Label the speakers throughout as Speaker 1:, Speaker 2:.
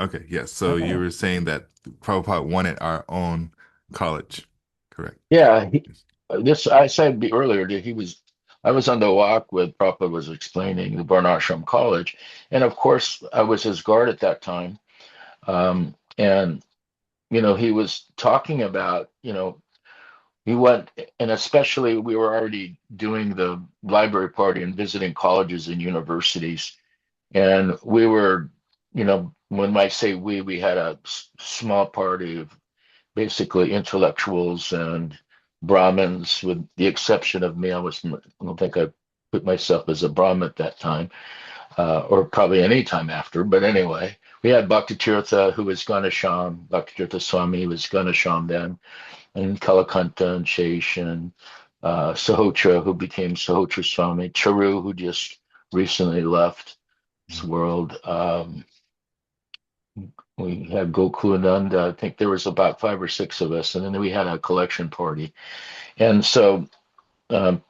Speaker 1: Okay, yes. So you were saying that Prabhupada wanted our own college, correct?
Speaker 2: Yeah, this I said earlier that I was on the walk with Prabhupada was explaining the Varnashram College, and of course I was his guard at that time, and he was talking about he went, and especially we were already doing the library party and visiting colleges and universities, and we were, when I say we had a small party of basically intellectuals and Brahmins, with the exception of me. I don't think I put myself as a Brahmin at that time, or probably any time after. But anyway, we had Bhaktitirtha, who was Ganesham, Bhaktitirtha Swami was Ganesham then, and Kalakanta and Shesh and Sahotra, who became Sahotra Swami, Charu, who just recently left this world. We had Gokulananda. I think there was about 5 or 6 of us, and then we had a collection party. And so um,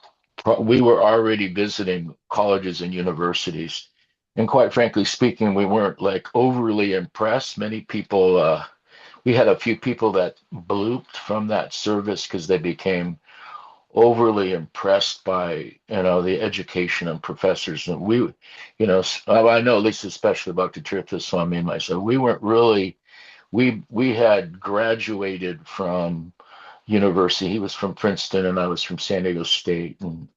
Speaker 2: we were already visiting colleges and universities. And quite frankly speaking, we weren't like overly impressed. Many people, we had a few people that blooped from that service because they became overly impressed by the education and professors, and I know, at least especially about the Tirtha Swami and myself, we weren't really, we had graduated from university. He was from Princeton and I was from San Diego State, and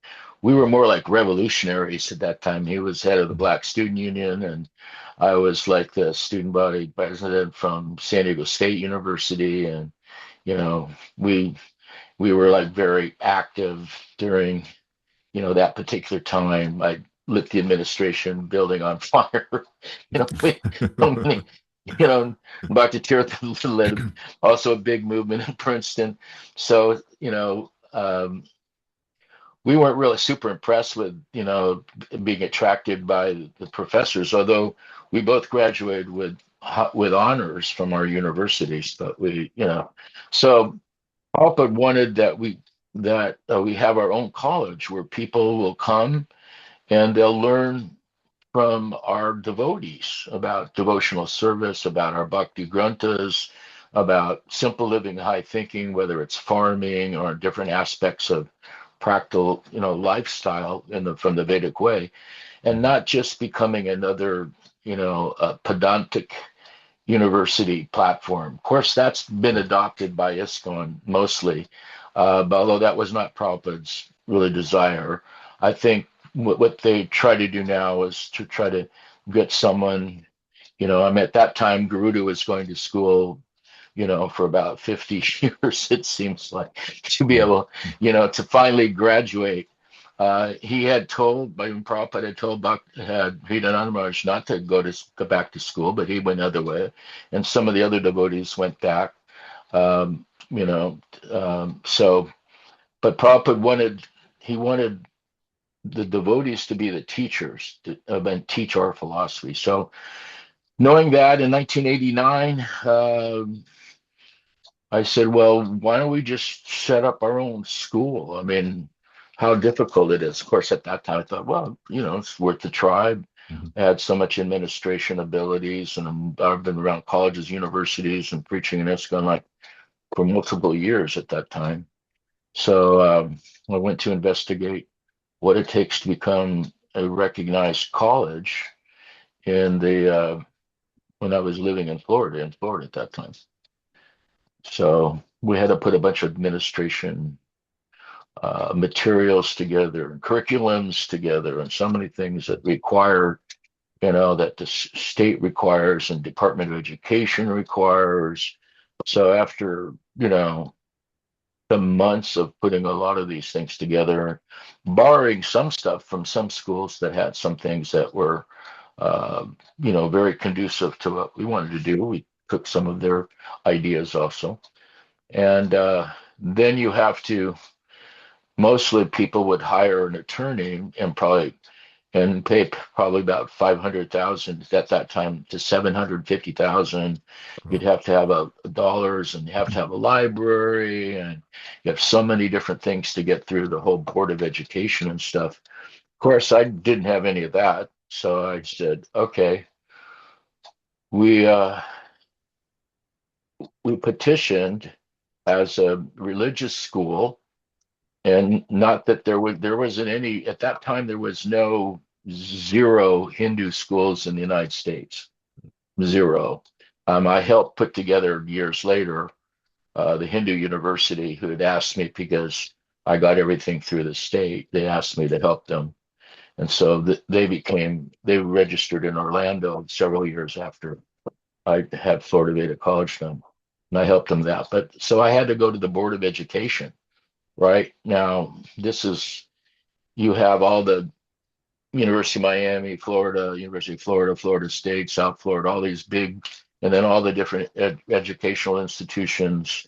Speaker 2: we were more like revolutionaries at that time. He was head of the Black Student Union, and I was like the student body president from San Diego State University, and you know we we were like very active during that particular time. I lit the administration building on fire. So many, you know, Dr. Tirtha led also a big movement in Princeton. So, we weren't really super impressed with, being attracted by the professors, although we both graduated with honors from our universities, but so Papa wanted that we have our own college where people will come and they'll learn from our devotees about devotional service, about our bhakti granthas, about simple living, high thinking, whether it's farming or different aspects of practical, lifestyle from the Vedic way, and not just becoming another, pedantic university platform. Of course, that's been adopted by ISKCON mostly, but although that was not Prabhupada's really desire. I think what they try to do now is to try to get someone, at that time, Garuda was going to school, for about 50 years, it seems like, to be
Speaker 1: Yeah.
Speaker 2: able, to finally graduate. He had told, Prabhupada had told Vṛndāvana Maharaj not to go back to school, but he went the other way, and some of the other devotees went back. Um, so, but Prabhupada wanted the devotees to be the teachers and teach our philosophy. So, knowing that in 1989, I said, well, why don't we just set up our own school? I mean, how difficult it is. Of course, at that time, I thought, well, it's worth the try.
Speaker 1: Mhm.
Speaker 2: I had so much administration abilities, and I've been around colleges, universities, and preaching in ISKCON like for multiple years at that time. So I went to investigate what it takes to become a recognized college in the when I was living in Florida at that time. So we had to put a bunch of administration materials together and curriculums together and so many things that require, that the state requires and Department of Education requires. So after, the months of putting a lot of these things together, borrowing some stuff from some schools that had some things that were, very conducive to what we wanted to do. We took some of their ideas also. And then you have to, mostly people would hire an attorney and pay probably about 500,000 at that time to 750,000. You'd
Speaker 1: Oh.
Speaker 2: have to have a dollars, and you have to have a library, and you have so many different things to get through the whole Board of Education and stuff. Of course, I didn't have any of that. So I said, okay, we we petitioned as a religious school, and not that there wasn't any at that time. There was no zero Hindu schools in the United States. Zero. I helped put together years later the Hindu University, who had asked me because I got everything through the state. They asked me to help them, and so they registered in Orlando several years after I had Florida Vedic College done, and I helped them that. But so I had to go to the Board of Education. Right now, you have all the University of Miami, Florida, University of Florida, Florida State, South Florida, all these big, and then all the different educational institutions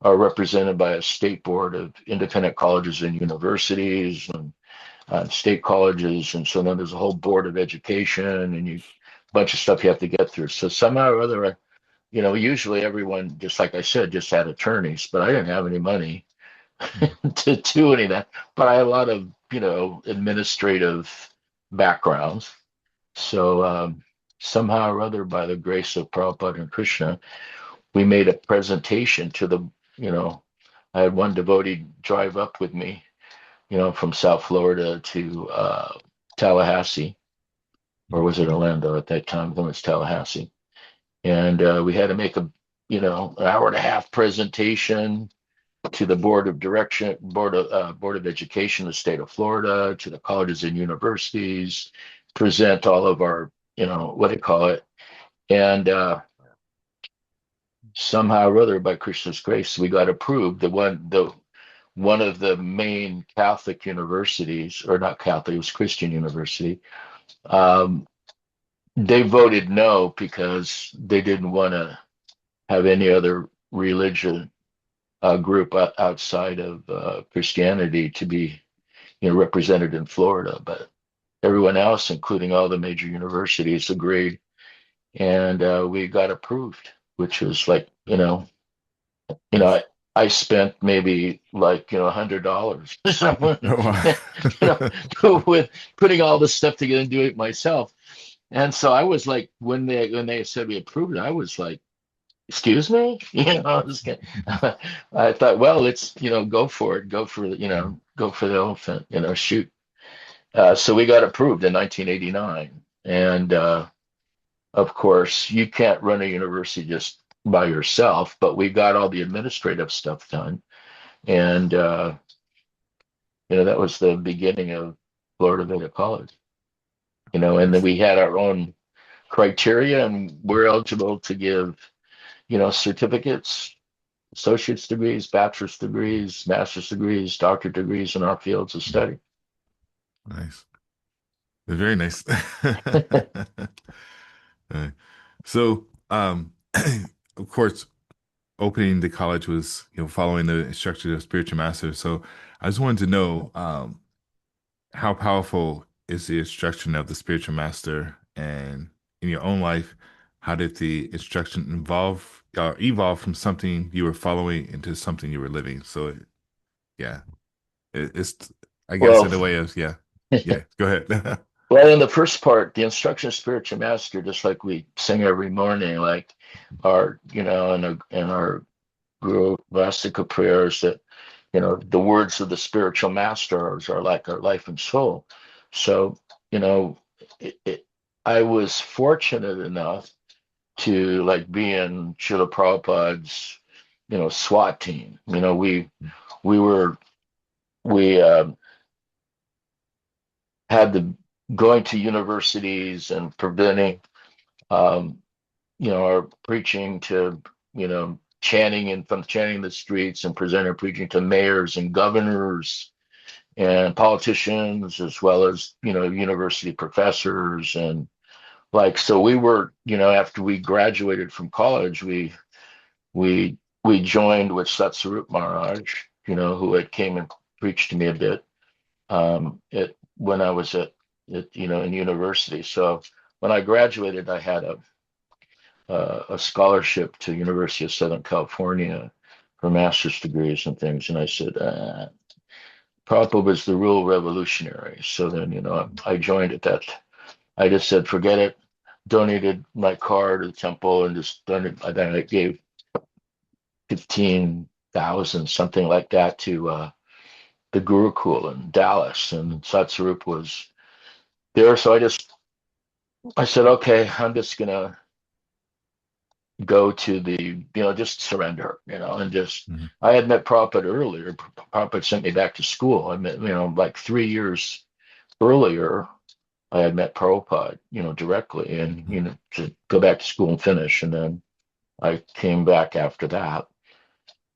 Speaker 2: are represented by a state board of independent colleges and universities and state colleges. And so then there's a whole board of education and a bunch of stuff you have to get through. So somehow or other, usually everyone, just like I said, just had attorneys, but I didn't have any money to do any of that. But I had a lot of, administrative backgrounds. So somehow or other, by the grace of Prabhupada and Krishna, we made a presentation to I had one devotee drive up with me, from South Florida to Tallahassee, or was it Orlando at that time? I think it was Tallahassee. And we had to make an hour and a half presentation to the Board of Education of the state of Florida, to the colleges and universities, present all of our, what do you call it? And somehow or other, by Krishna's grace, we got approved. One of the main Catholic universities, or not Catholic, it was Christian university. They voted no because they didn't want to have any other religion group outside of Christianity to be, represented in Florida. But everyone else, including all the major universities, agreed, and we got approved, which was like, I spent maybe like $100 with putting all this stuff together and doing it myself. And so I was like, when they said we approved it, I was like, excuse me, I thought, well, let's go for it, go for the elephant, shoot. So we got approved in 1989, and of course you can't run a university just by yourself, but we got all the administrative stuff done, and that was the beginning of Florida Vedic College. And then we had our own criteria, and we're eligible to give certificates, associate's degrees, bachelor's degrees, master's degrees, doctorate degrees in our fields of study.
Speaker 1: Nice. Very nice. So, of course, opening the college was, following the instructions of spiritual master. So I just wanted to know, how powerful is the instruction of the spiritual master, and in your own life, how did the instruction evolve from something you were following into something you were living? So, yeah, it's, I guess, in a way of, yeah, go ahead.
Speaker 2: Well, in the first part, the instruction of spiritual master, just like we sing every morning, like our, in our Guru Vastika prayers, that, the words of the spiritual masters are like our life and soul. So, I was fortunate enough to be in Srila Prabhupada's, SWAT team. We had the going to universities and preventing, our preaching to, chanting the streets and presenting preaching to mayors and governors and politicians, as well as, university professors. And so we were, after we graduated from college, we joined with Satsarup Maharaj, who had came and preached to me a bit when I was in university. So when I graduated, I had a scholarship to University of Southern California for master's degrees and things. And I said, Prabhupada was the real revolutionary. So then, I joined at that. I just said, forget it. donated my car to the temple and just donated. Then I gave 15,000, something like that, to the Gurukul in Dallas, and Satsarup was there. So I said, okay, I'm just gonna go to the, just surrender, and just,
Speaker 1: Mhm.
Speaker 2: I had met Prabhupada earlier. Prabhupada sent me back to school. I met, like 3 years earlier, I had met Prabhupada, directly, and, to go back to school and finish. And then I came back after that.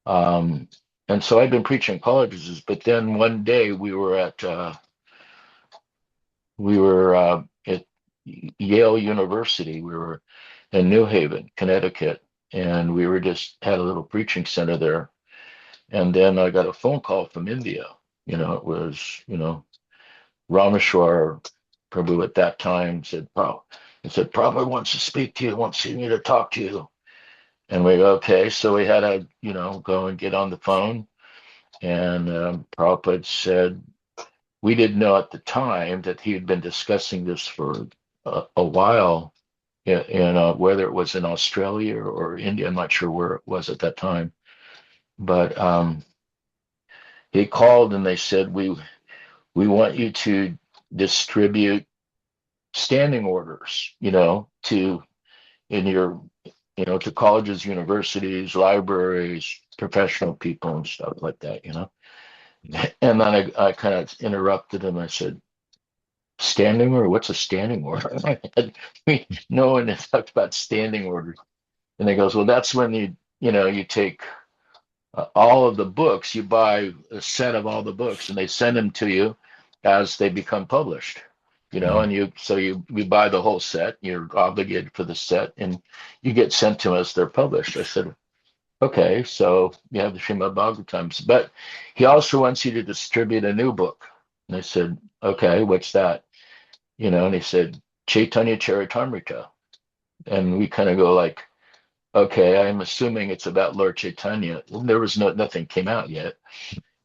Speaker 2: And so I'd been preaching colleges, but then one day we were at Yale University. We were in New Haven, Connecticut, and we were just had a little preaching center there. And then I got a phone call from India. It was, Rameshwar Prabhu at that time said, Prabhupada wants to speak to you, wants to see me to talk to you. And we go, okay. So we had to, go and get on the phone. And Prabhupada said, we didn't know at the time that he had been discussing this for a while, whether it was in Australia or India. I'm not sure where it was at that time. But he called and they said, we want you to distribute standing orders, to colleges, universities, libraries, professional people and stuff like that. And then I kind of interrupted him. I said, standing order? What's a standing order? No one has talked about standing orders. And he goes, well, that's when you take all of the books, you buy a set of all the books and they send them to you as they become published,
Speaker 1: Mhm.
Speaker 2: and we buy the whole set, you're obligated for the set, and you get sent to us, they're published. I said, okay, so you have the Srimad Bhagavatams, but he also wants you to distribute a new book. And I said, okay, what's that? And he said, Chaitanya Charitamrita. And we kind of go like, okay, I'm assuming it's about Lord Caitanya. There was nothing came out yet.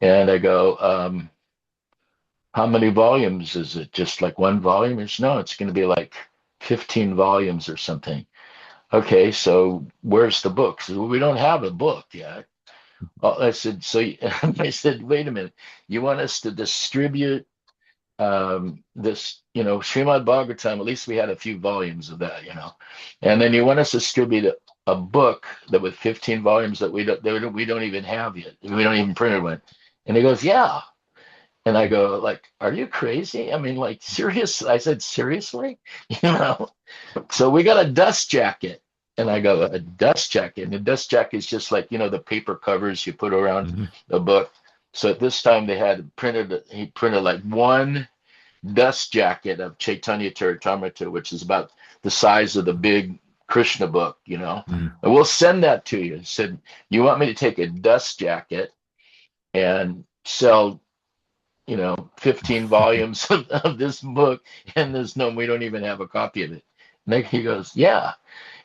Speaker 2: And I go, how many volumes is it? Just like one volume? No, it's going to be like 15 volumes or something. Okay, so where's the book? So we don't have a book yet. I said, I said, wait a minute. You want us to distribute this, Srimad Bhagavatam? At least we had a few volumes of that, and then you want us to distribute a book that with 15 volumes that we don't even have yet. We don't even print one. And he goes, yeah. And I go, like, are you crazy? I mean, like, serious? I said, seriously? So we got a dust jacket. And I go, a dust jacket. And the dust jacket is just like, the paper covers you put around
Speaker 1: Mhm.
Speaker 2: the book. So at this time he printed like one dust jacket of Chaitanya Charitamrita, which is about the size of the big Krishna book,
Speaker 1: Mhm.
Speaker 2: And we'll send that to you. He said, you want me to take a dust jacket and sell 15 volumes of this book, and we don't even have a copy of it. And he goes, yeah.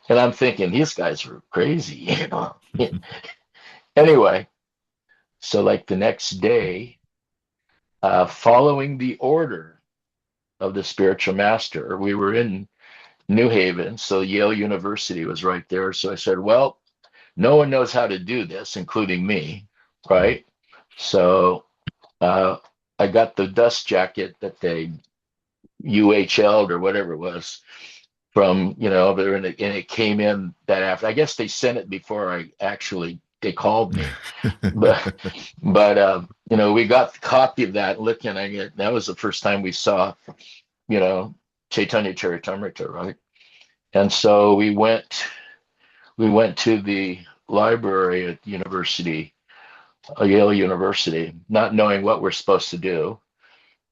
Speaker 2: And I'm thinking, these guys are crazy. Anyway, so like the next day, following the order of the spiritual master, we were in New Haven, so Yale University was right there. So I said, well, no one knows how to do this, including me,
Speaker 1: Mhm.
Speaker 2: right? So uh, I got the dust jacket that they UHL'd or whatever it was from, there, and it came in that after. I guess they sent it before they called me, but we got the copy of that. Looking at it, that was the first time we saw, you know, Chaitanya Charitamrita, right? And so we went to the library at Yale University, not knowing what we're supposed to do.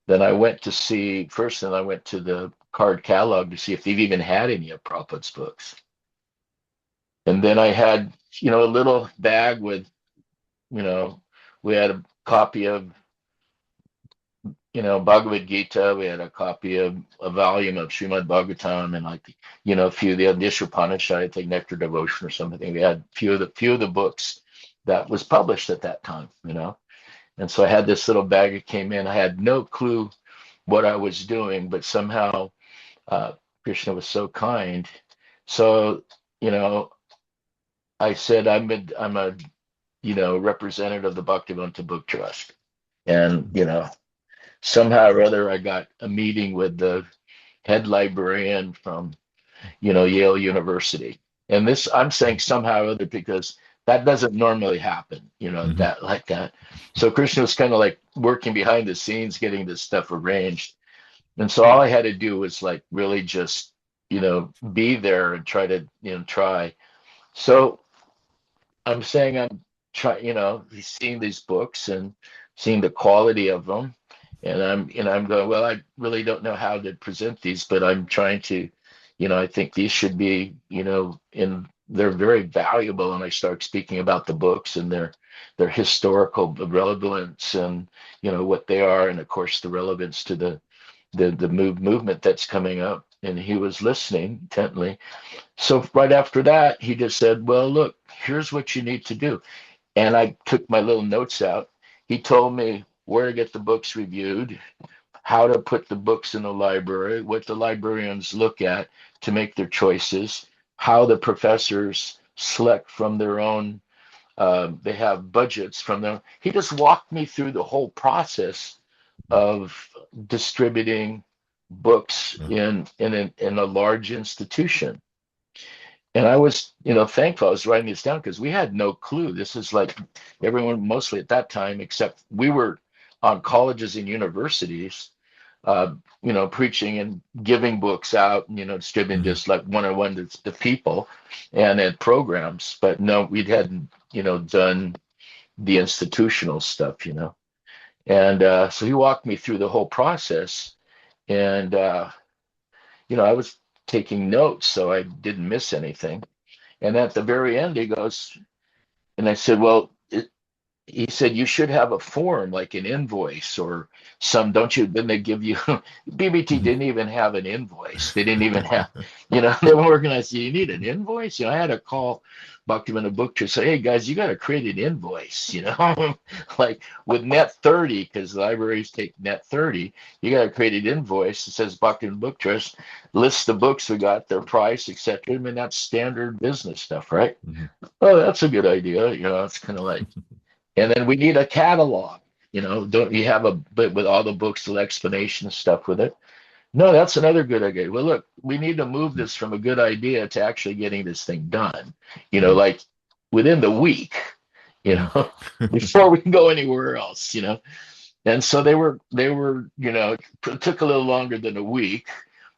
Speaker 2: Then I went to see first, and I went to the card catalog to see if they've even had any of Prabhupada's books. And then I had, a little bag with, you know, we had a copy of, Bhagavad Gītā. We had a copy of a volume of Srimad Bhagavatam, and like, a few of the Adisha Upanishad, I think Nectar Devotion or something. We had a few of the books that was published at that time. And so I had this little bag that came in. I had no clue what I was doing, but somehow Krishna was so kind. So, you know, I said, I'm a, representative of the Bhaktivedanta Book Trust. And, somehow or other, I got a meeting with the head librarian from, Yale University. And this, I'm saying somehow or other because that doesn't normally happen,
Speaker 1: Hmm.
Speaker 2: that like that. So Krishna was kind of like working behind the scenes, getting this stuff arranged. And so all I had to do was like really just, be there and try to, try. So I'm saying I'm trying, seeing these books and seeing the quality of them. And I'm going, well, I really don't know how to present these, but I'm trying to, I think these should be, they're very valuable. And I start speaking about the books and their historical relevance and, what they are. And of course, the relevance to the movement that's coming up. And he was listening intently. So right after that, he just said, well, look, here's what you need to do. And I took my little notes out. He told me where to get the books reviewed, how to put the books in the library, what the librarians look at to make their choices, how the professors select from their own, they have budgets from them. He just walked me through the whole process of distributing books in a large institution. And I was, thankful I was writing this down because we had no clue. This is like everyone, mostly at that time, except we were on colleges and universities, preaching and giving books out, and, distributing
Speaker 1: Hmm.
Speaker 2: just like one-on-one to the people and at programs. But no, we hadn't, done the institutional stuff, And so he walked me through the whole process. And, I was taking notes so I didn't miss anything. And at the very end, he goes, and I said, well, he said, you should have a form like an invoice or some, don't you? Then they give you, BBT
Speaker 1: Hmm.
Speaker 2: didn't even have an invoice. They didn't even have, they were organized. You need an invoice? I had to call Bhaktivedanta Book to say, hey guys, you got to create an invoice, like with net 30, because libraries take net 30, you got to create an invoice that says Bhaktivedanta Book Trust, lists the books we got, their price, etc. I mean, that's standard business stuff, right?
Speaker 1: Hmm.
Speaker 2: Oh, that's a good idea. It's kind of like, and then we need a catalog. Don't you have a bit with all the books, the explanation stuff with it? No, that's another good idea. Well, look, we need to move this from a good idea to actually getting this thing done. Like within the week. You
Speaker 1: Hmm.
Speaker 2: know, before we can go anywhere else. And so they were. It took a little longer than a week,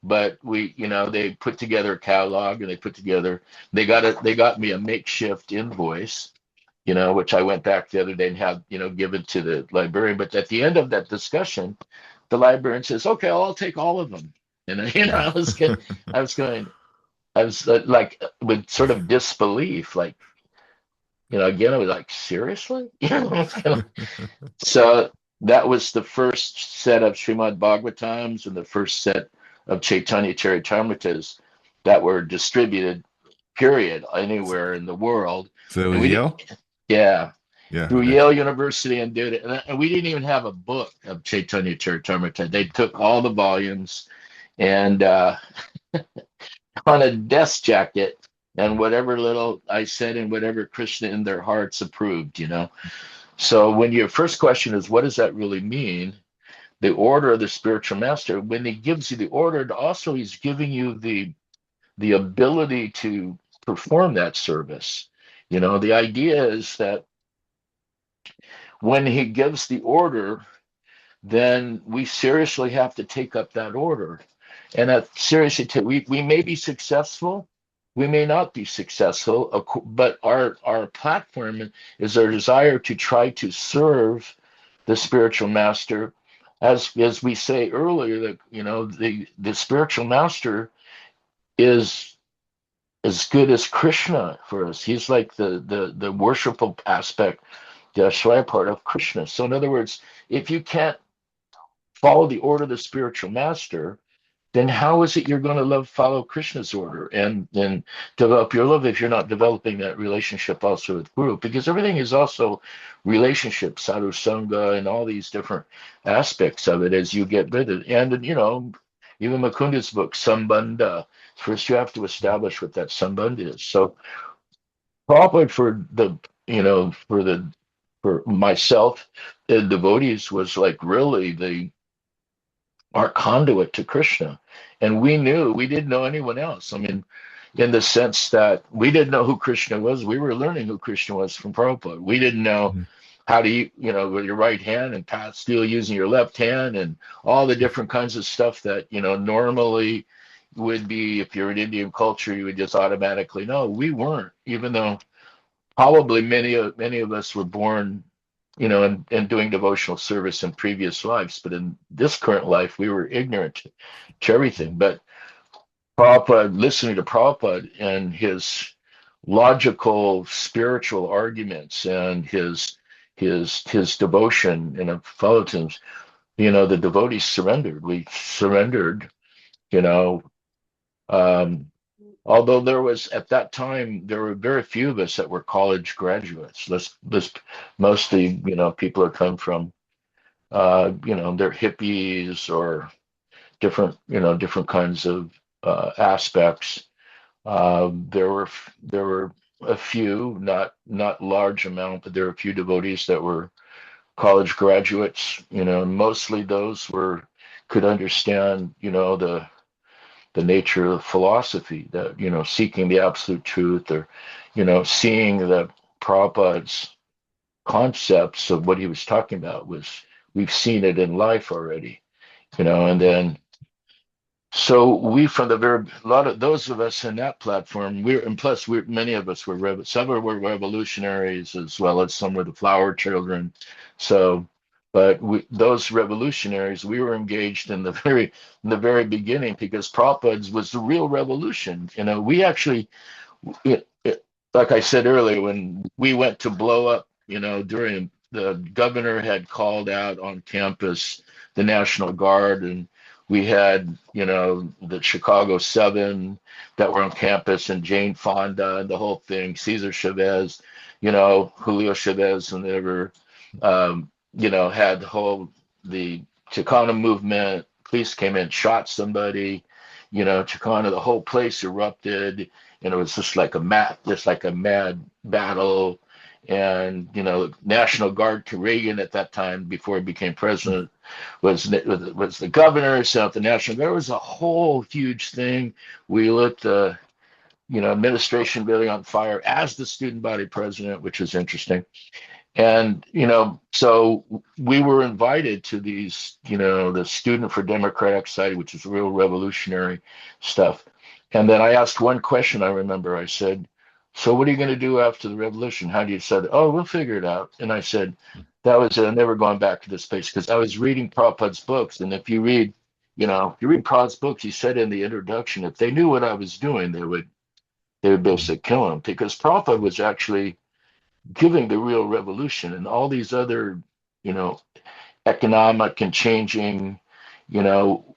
Speaker 2: but they put together a catalog and they got me a makeshift invoice, which I went back the other day and had, given to the librarian. But at the end of that discussion, the librarian says, okay, I'll take all of them. And,
Speaker 1: Wow.
Speaker 2: I was going, I was like with sort of disbelief, like, again, I was like, seriously? So that was the first set of Srimad Bhagavatams and the first set of Chaitanya Charitamritas that were distributed, period, anywhere in the world.
Speaker 1: So it
Speaker 2: And
Speaker 1: was
Speaker 2: we did,
Speaker 1: Yale?
Speaker 2: yeah,
Speaker 1: Yeah,
Speaker 2: through
Speaker 1: okay.
Speaker 2: Yale University and did it. And we didn't even have a book of Chaitanya Charitamrita. They took all the volumes and on a desk jacket and whatever little I said and whatever Krishna in their hearts approved. So when your first question is, what does that really mean? The order of the spiritual master, when he gives you the order, also he's giving you the ability to perform that service. The idea is that when he gives the order, then we seriously have to take up that order. And that seriously, we may be successful, we may not be successful, but our platform is our desire to try to serve the spiritual master. As we say earlier, that the spiritual master is as good as Krishna for us. He's like the worshipful aspect, the Ashwaya part of Krishna. So in other words, if you can't follow the order of the spiritual master, then how is it you're going to follow Krishna's order and develop your love if you're not developing that relationship also with Guru? Because everything is also relationship, sadhu sangha, and all these different aspects of it as you get with it. And even Mukunda's book, Sambandha. First, you have to establish what that Sambandha is. So, Prabhupada for myself and devotees was like really our conduit to Krishna. And we didn't know anyone else. I mean, in the sense that we didn't know who Krishna was. We were learning who Krishna was from Prabhupada. We didn't know
Speaker 1: Mhm.
Speaker 2: how to, with your right hand and pat steel using your left hand and all the different kinds of stuff that, normally would be, if you're in Indian culture, you would just automatically know. We weren't, even though probably many of us were born, and doing devotional service in previous lives, but in this current life, we were ignorant to everything. But Prabhupada, listening to Prabhupada and his logical spiritual arguments and his devotion and affinities, the devotees surrendered. We surrendered, you know. Um, Although there was at that time there were very few of us that were college graduates. Let's mostly, people that come from they're hippies or different kinds of aspects. There were a few, not large amount, but there were a few devotees that were college graduates. Mostly those could understand the nature of philosophy, that seeking the absolute truth, or seeing the Prabhupada's concepts of what he was talking about we've seen it in life already, and then so we, from the very, a lot of those of us in that platform, and plus many of us were some were revolutionaries, as well as some were the flower children. So, but those revolutionaries, we were engaged in the very beginning, because Prabhupada was the real revolution. We actually, like I said earlier, when we went to blow up, during the governor had called out on campus the National Guard, and we had, the Chicago Seven that were on campus, and Jane Fonda and the whole thing, Cesar Chavez, Julio Chavez, and they were, had the Chicano movement. Police came in, shot somebody, Chicano, the whole place erupted, and it was just like a mad battle. And National Guard to Reagan at that time, before he became president, was the governor, sent out the National Guard. There was a whole huge thing. We lit the administration building on fire as the student body president, which was interesting. And so we were invited to these, the Student for Democratic Society, which is real revolutionary stuff. And then I asked one question. I remember I said, "So what are you going to do after the revolution?" How do you say, "Oh, we'll figure it out." And I said, that was it. I've never gone back to this place, because I was reading Prabhupada's books. And if you read Prabhupada's books, he said in the introduction, if they knew what I was doing, they would basically kill him, because Prabhupada was actually giving the real revolution, and all these other, economic and changing,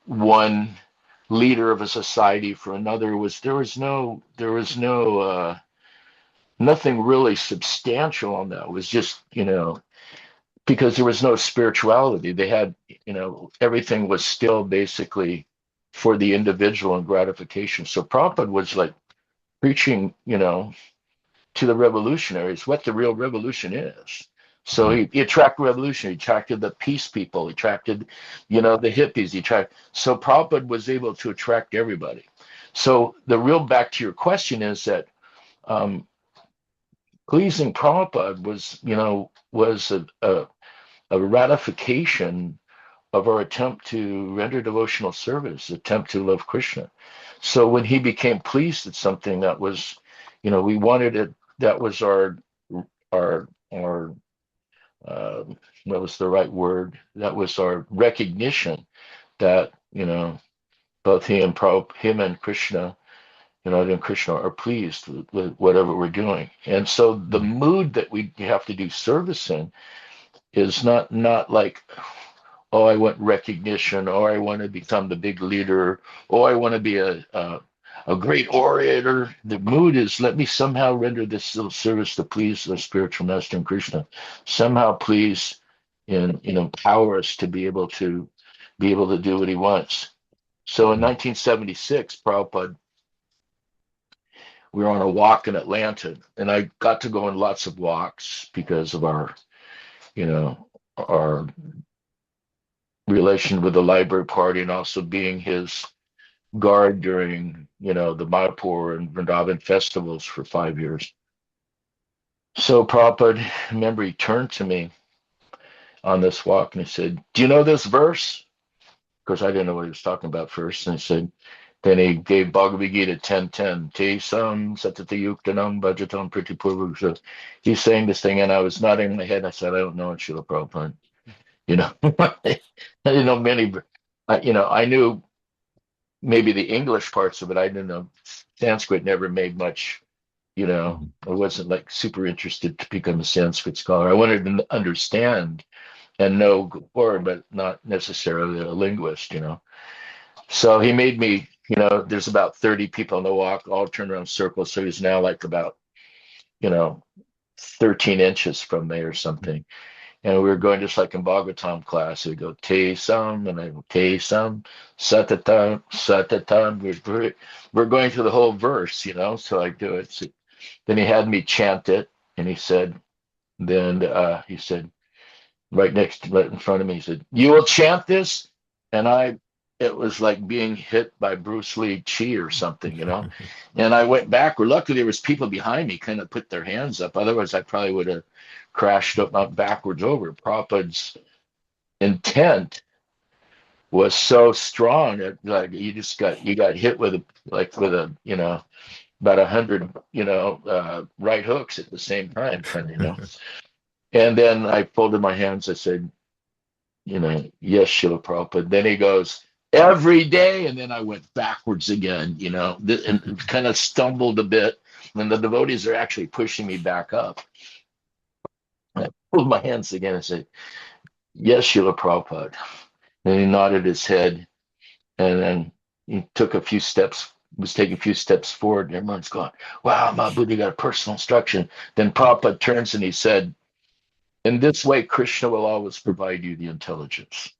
Speaker 2: one leader of a society for another, there was no nothing really substantial on that. It was just, because there was no spirituality. They had, everything was still basically for the individual and gratification. So Prabhupada was like preaching, to the revolutionaries what the real revolution is. So he attracted revolution. He attracted the peace people. He attracted, the hippies. So Prabhupada was able to attract everybody. So the real, back to your question, is that pleasing Prabhupada was a ratification of our attempt to render devotional service, attempt to love Krishna. So when he became pleased at something that was, we wanted it, that was our what was the right word? That was our recognition that, both him and Krishna, and Krishna are pleased with whatever we're doing. And so the mood that we have to do service in is not like, oh, I want recognition, or I want to become the big leader, or I want to be a great orator. The mood is, let me somehow render this little service to please the spiritual master and Krishna. Somehow please and empower us to be able to do what he wants. So in 1976, Prabhupada, we were on a walk in Atlanta, and I got to go on lots of walks because of our, our relation with the library party, and also being his guard during, the Mayapur and Vṛndāvana festivals for 5 years. So Prabhupada, I remember he turned to me on this walk and he said, "Do you know this verse?" Because I didn't know what he was talking about first. And he said, then he gave Bhagavad Gītā 10:10. Te sam satati yuktanam bhajatam pritipurva. So he's saying this thing, and I was nodding my head. I said, "I don't know it, Srila Prabhupada." I didn't know many, I knew maybe the English parts of it. I didn't know Sanskrit. Never made much, I wasn't like super interested to become a Sanskrit scholar. I wanted to understand and know more, but not necessarily a linguist, So he made me, there's about 30 people on the walk, all turned around circles. So he's now like about, 13 inches from me or something. And we were going just like in Bhagavatam class. We go te sam, and I go te sam, satatam, satatam. We're going through the whole verse, So I do it. So then he had me chant it, and he said, right in front of me, he said, "You will chant this," and it was like being hit by Bruce Lee chi or something, And I went backward. Luckily, there was people behind me kind of put their hands up. Otherwise, I probably would have crashed up backwards over. Prabhupada's intent was so strong that like you got hit with about 100 right hooks at the same time, And then I folded my hands. I said, "Yes, Srila Prabhupada." Then he goes, "Every day." And then I went backwards again, and kind of stumbled a bit. And the devotees are actually pushing me back up. I pulled my hands again and said, "Yes, Srila Prabhupada." And he nodded his head. And then he took a few steps, was taking a few steps forward. And everyone's going, "Wow, Mahabuddhi got a personal instruction." Then Prabhupada turns and he said, "In this way, Krishna will always provide you the intelligence."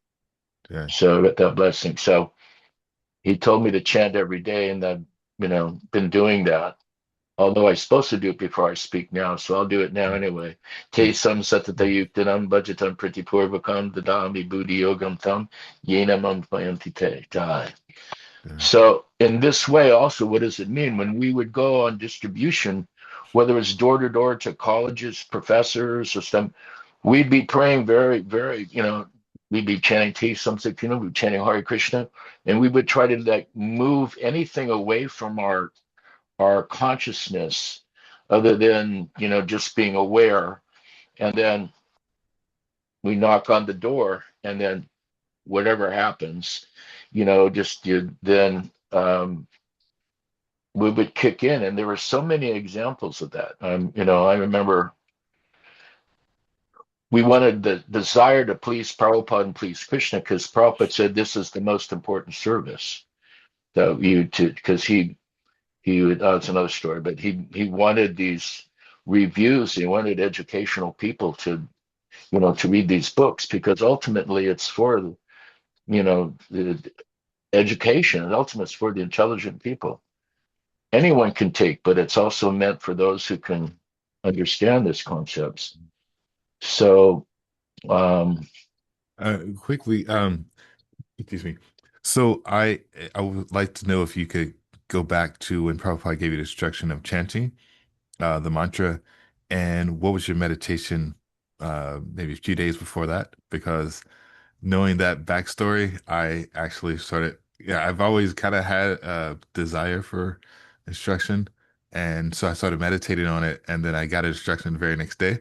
Speaker 1: Yeah.
Speaker 2: So I got that blessing. So he told me to chant every day, and I've, been doing that. Although I'm supposed to do it before I speak now, so I'll do it now anyway. Te sam satata yuktanam bhajatam pritipurvakam dadami buddhi yogam tam yena mam payanti te.
Speaker 1: Yeah.
Speaker 2: So in this way, also, what does it mean? When we would go on distribution, whether it's door to door to colleges, professors, or some, we'd be praying very, very, we'd be chanting Te Sam Saktina, we'd be chanting Hare Krishna, and we would try to like move anything away from our consciousness other than, just being aware. And then we knock on the door, and then whatever happens, then we would kick in. And there were so many examples of that. I remember we wanted the desire to please Prabhupada and please Krishna, because Prabhupada said this is the most important service that because that's another story, but he wanted these reviews. He wanted educational people to read these books, because ultimately it's for, the education, and ultimately it's for the intelligent people. Anyone can take, but it's also meant for those who can understand these concepts. So,
Speaker 1: Quickly, excuse me. So I would like to know if you could go back to when Prabhupada gave you the instruction of chanting the mantra, and what was your meditation maybe a few days before that? Because knowing that backstory, I actually started, yeah, I've always kind of had a desire for instruction. And so I started meditating on it, and then I got instruction the very next day.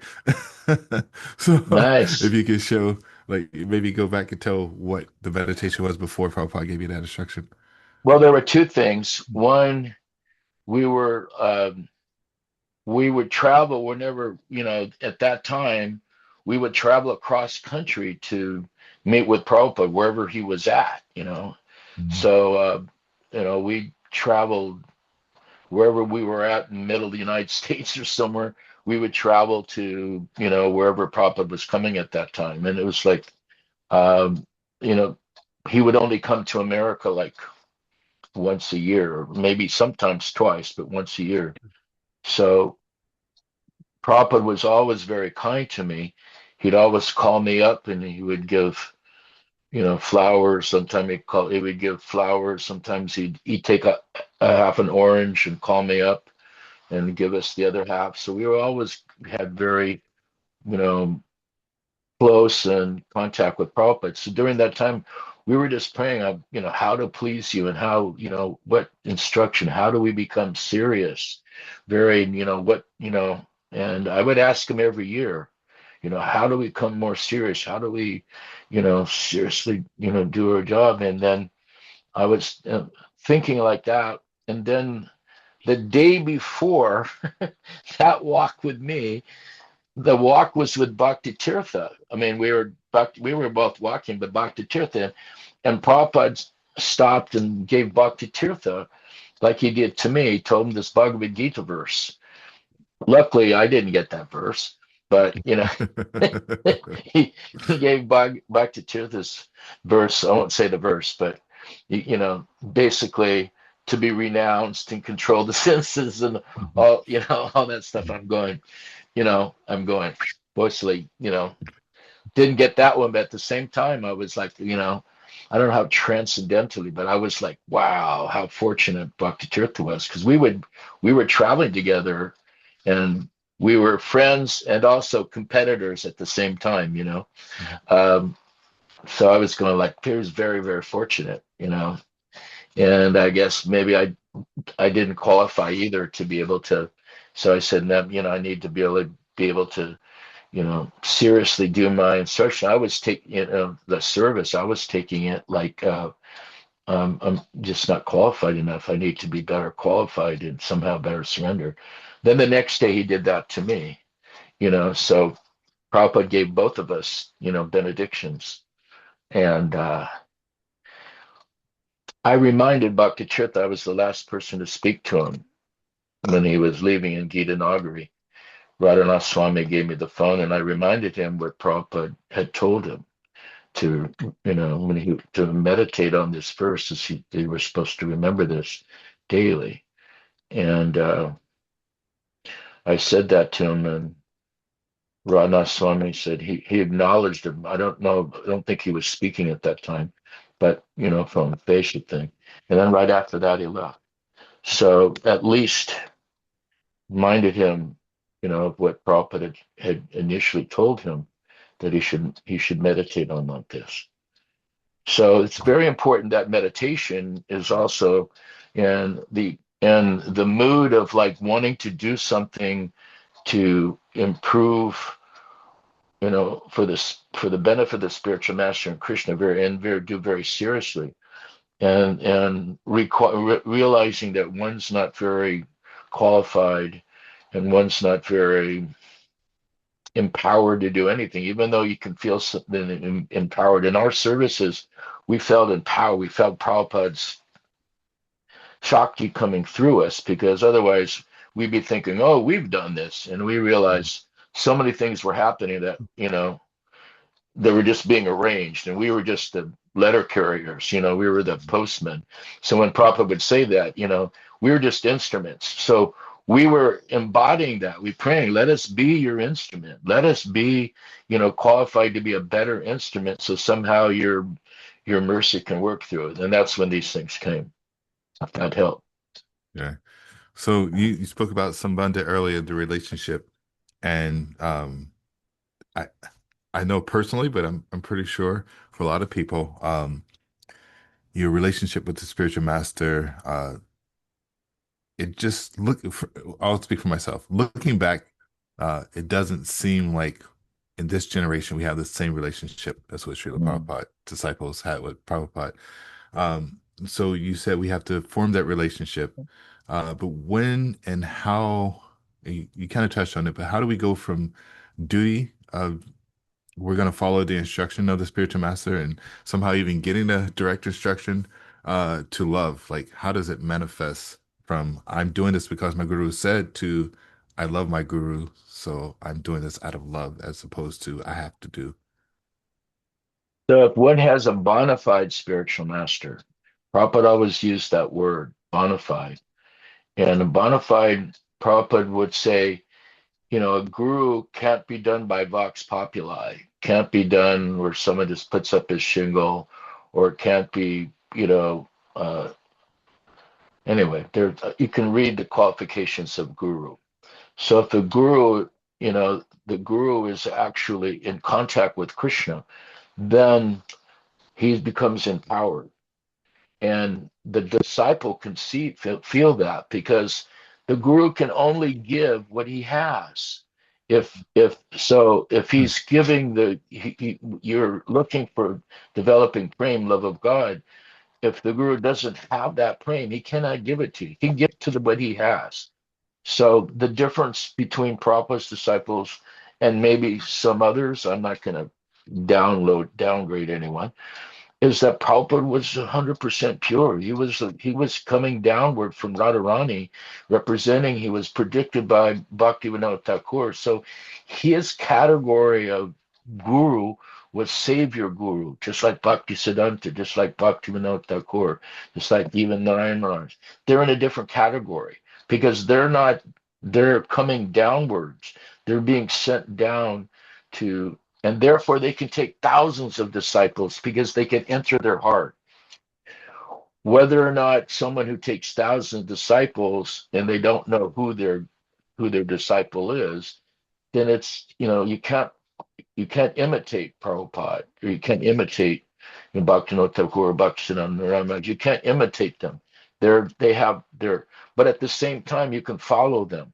Speaker 1: So if
Speaker 2: nice.
Speaker 1: you could show, like, maybe go back and tell what the meditation was before Prabhupada gave you that instruction.
Speaker 2: Well, there were two things. One, we were we would travel whenever, at that time, we would travel across country to meet with Prabhupada wherever he was at,
Speaker 1: Mhm.
Speaker 2: So, we traveled wherever we were at in the middle of the United States or somewhere. We would travel to, wherever Prabhupada was coming at that time. And it was like, um, you know, he would only come to America like once a year, maybe sometimes twice, but once a year. So Prabhupada was always very kind to me. He'd always call me up and he would give, flowers. Sometimes he would give flowers. Sometimes he'd take a half an orange and call me up and give us the other half. So we were always had very, you know, close and contact with Prabhupada. So during that time, we were just praying, how to please you and how, what instruction, how do we become serious? Very, and I would ask him every year, how do we become more serious? How do we, seriously, do our job? And then I was thinking like that. And then the day before that walk with me, the walk was with Bhakti Tirtha. I mean, we were both walking, but Bhakti Tirtha and Prabhupada stopped and gave Bhakti Tirtha, like he did to me, he told him this Bhagavad Gita verse. Luckily, I didn't get that verse, but he gave Bhakti Tirtha's verse. I won't say the verse, but basically to be renounced and control the senses and all that stuff. I'm going, mostly, didn't get that one, but at the same time, I was like, I don't know how transcendentally, but I was like, wow, how fortunate Bhakti Tirtha was, because we were traveling together, and we were friends and also competitors at the same time, So I was going like, he was very, very fortunate, and I guess maybe I didn't qualify either to be able to. So I said, no, I need to be able to, seriously do my instruction. I was taking the service. I was taking it like I'm just not qualified enough. I need to be better qualified and somehow better surrender. Then the next day he did that to me, So Prabhupada gave both of us, benedictions, and I reminded Bhakti Tirtha I was the last person to speak to him when he was leaving in Gītā Nagari. Radhanath Swami gave me the phone, and I reminded him what Prabhupada had told him to, to meditate on this verse, as they were supposed to remember this daily. And I said that to him, and Radhanath Swami said he acknowledged him. I don't think he was speaking at that time, but from the facial thing. And then right after that, he left. So at least reminded him, of what Prabhupada had initially told him, that he should meditate on like this. So it's very important that meditation is also in the mood of like wanting to do something to improve, for the benefit of the spiritual master and Krishna, do very seriously, and realizing that one's not very qualified and one's not very empowered to do anything, even though you can feel something empowered. In our services, we felt empowered. We felt Prabhupada's Shakti coming through us, because otherwise we'd be thinking, oh, we've done this. And we realized so many things were happening that, they were just being arranged, and we were just the letter carriers, we were the postmen. So when Prabhupada would say that, we were just instruments. So we were embodying that. We praying, let us be your instrument. Let us be, qualified to be a better instrument, so somehow your mercy can work through it. And that's when these things came. That helped.
Speaker 1: Yeah. So you spoke about Sambandha earlier, the relationship, and I I know personally, but I'm pretty sure for a lot of people, your relationship with the spiritual master, it just I'll speak for myself. Looking back, it doesn't seem like in this generation we have the same relationship as what Srila Prabhupada disciples had with Prabhupada. So you said we have to form that relationship, but when and how, you kind of touched on it, but how do we go from duty of we're going to follow the instruction of the spiritual master and somehow even getting the direct instruction to love? Like, how does it manifest from I'm doing this because my guru said to I love my guru, so I'm doing this out of love, as opposed to I have to do?
Speaker 2: So if one has a bona fide spiritual master, Prabhupada always used that word, bona fide. And a bona fide, Prabhupada would say, a guru can't be done by vox populi, can't be done where someone just puts up his shingle, or it can't be, anyway, there you can read the qualifications of guru. So if the guru is actually in contact with Krishna, then he becomes empowered. And the disciple can feel that, because the guru can only give what he has. If he's giving you're looking for developing prema, love of God. If the guru doesn't have that prema, he cannot give it to you. He can give to what he has. So the difference between Prabhupada's disciples and maybe some others, I'm not going to downgrade anyone, is that Prabhupada was 100% pure. He was coming downward from Radharani, representing, he was predicted by Bhaktivedanta Thakur. So his category of guru was savior guru, just like Bhaktisiddhanta, just like Bhaktivedanta Thakur, just like even Narayan Maharaj. They're in a different category because they're coming downwards. They're being sent down to, and therefore they can take thousands of disciples because they can enter their heart. Whether or not someone who takes thousands of disciples and they don't know who their disciple is, then it's, you can't imitate Prabhupada, or you can't imitate Bhaktivinoda Thakur or Bhaktisiddhanta. You can't imitate them. But at the same time, you can follow them.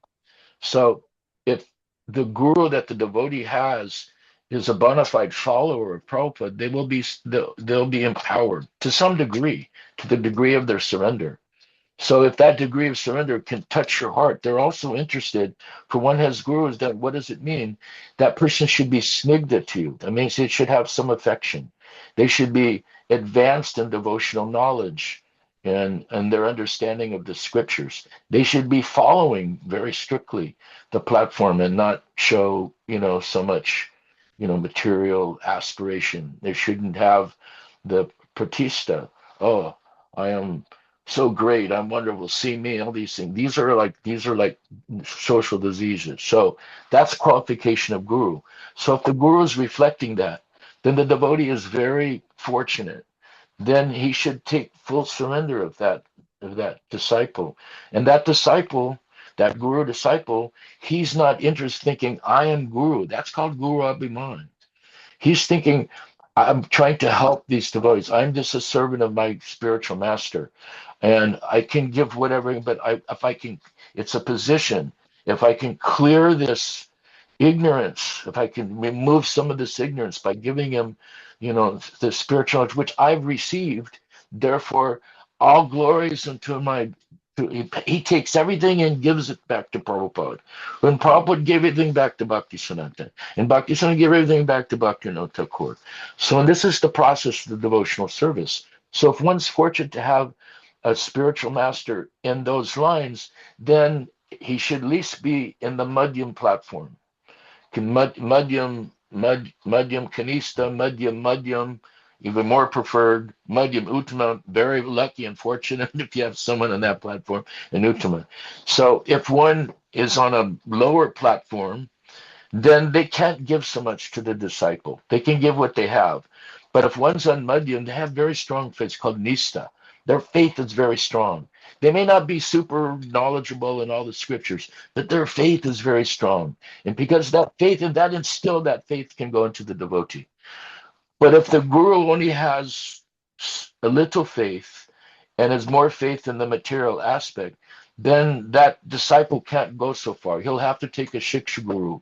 Speaker 2: So if the guru that the devotee has is a bona fide follower of Prabhupada, they'll be empowered to some degree, to the degree of their surrender. So if that degree of surrender can touch your heart, they're also interested. For one has gurus, that what does it mean? That person should be snigdha to you. That means it should have some affection. They should be advanced in devotional knowledge and their understanding of the scriptures. They should be following very strictly the platform and not show, so much, material aspiration. They shouldn't have the pratishta. Oh, I am so great, I'm wonderful, see me, all these things. These are like social diseases. So that's qualification of guru. So if the guru is reflecting that, then the devotee is very fortunate. Then he should take full surrender of that disciple. And that disciple, that guru disciple, he's not interested thinking, I am guru. That's called guru abhiman. He's thinking, I'm trying to help these devotees. I'm just a servant of my spiritual master. And I can give whatever, but if I can, it's a position. If I can clear this ignorance, if I can remove some of this ignorance by giving him, the spiritual knowledge, which I've received, therefore all glories unto my, he takes everything and gives it back to Prabhupada. When Prabhupada gave everything back to Bhaktisiddhanta, and Bhaktisiddhanta gave everything back to Bhaktivinoda Thakur. So this is the process of the devotional service. So if one's fortunate to have a spiritual master in those lines, then he should at least be in the Madhyam platform. Madhyam Kanista, Madhyam, even more preferred, Madhyam Uttama, very lucky and fortunate if you have someone on that platform, and Uttama. So if one is on a lower platform, then they can't give so much to the disciple. They can give what they have. But if one's on Madhyam, they have very strong faith. It's called Nista. Their faith is very strong. They may not be super knowledgeable in all the scriptures, but their faith is very strong. And because that faith and that instilled, that faith can go into the devotee. But if the guru only has a little faith and has more faith in the material aspect, then that disciple can't go so far. He'll have to take a śikṣā-guru,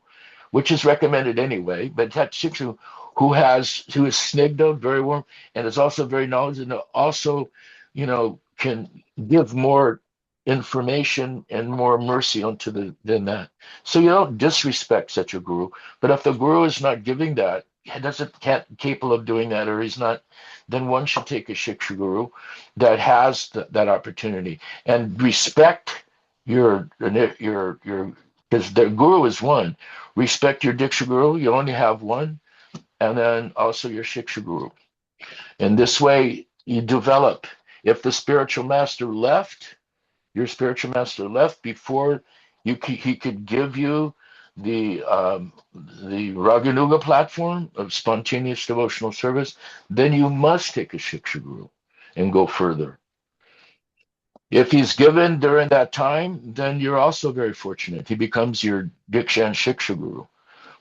Speaker 2: which is recommended anyway, but that śikṣā who is snigdha, very warm, and is also very knowledgeable, and also can give more information and more mercy than that. So you don't disrespect such a guru, but if the guru is not giving that, can't capable of doing that, or he's not, then one should take a śikṣā-guru that has that opportunity and respect your because the guru is one. Respect your diksha-guru. You only have one, and then also your śikṣā-guru. And this way you develop If the spiritual master left, your spiritual master left before he could give you the Raganuga platform of spontaneous devotional service, then you must take a śikṣā-guru and go further. If he's given during that time, then you're also very fortunate. He becomes your Diksha and śikṣā-guru.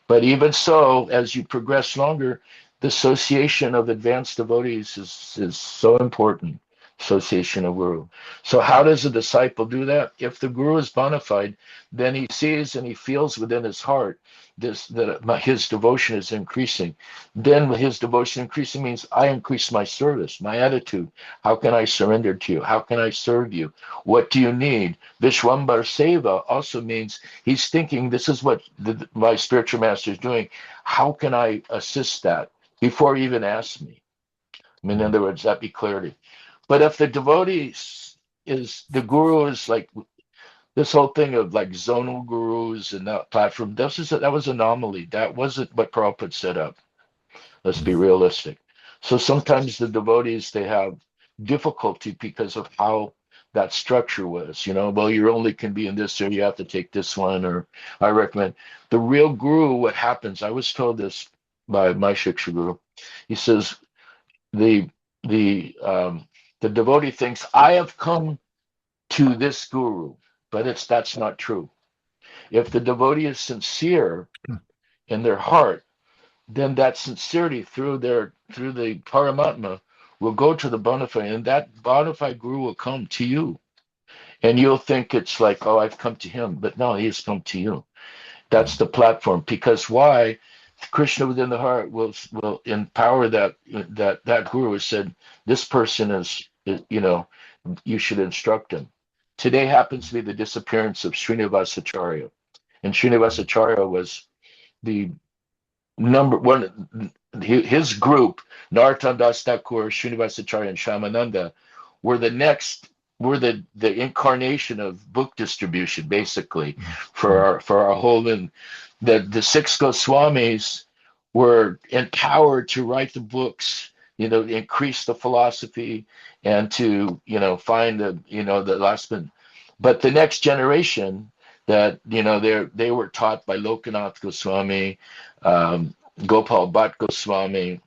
Speaker 2: But even so, as you progress longer, the association of advanced devotees is so important. Association of guru. So how does a disciple do that? If the guru is bona fide, then he sees and he feels within his heart that his devotion is increasing. Then his devotion increasing means I increase my service, my attitude. How can I surrender to you? How can I serve you? What do you need? Vishwambar Seva also means he's thinking, this is what my spiritual master is doing. How can I assist that? Before he even asks me. I mean, in other words, that be clarity. But if the devotee is, the guru is like this whole thing of like zonal gurus and that platform, that was anomaly. That wasn't what Prabhupada set up. Let's be realistic. So sometimes the devotees, they have difficulty because of how that structure was. Well, you only can be in this, or you have to take this one, or I recommend. The real guru, what happens, I was told this by my śikṣā-guru. He says, the devotee thinks, I have come to this guru, but that's not true. If the devotee is sincere in their heart, then that sincerity through the Paramatma will go to the bona fide, and that bona fide guru will come to you. And you'll think it's like, oh, I've come to him. But no, he has come to you. That's the platform. Because why? Krishna within the heart will empower that guru who said, this person is, you should instruct him. Today happens to be the disappearance of Śrīnivāsa Ācārya. And Śrīnivāsa Ācārya was the number one, his group, Narottam Das Thakur, Śrīnivāsa Ācārya, and Shyamananda, were the incarnation of book distribution, basically, for our whole. And the six Goswamis were empowered to write the books, increase the philosophy, and to find the last one. But the next generation that they were taught by Lokanath Goswami, Gopal Bhatt Goswami,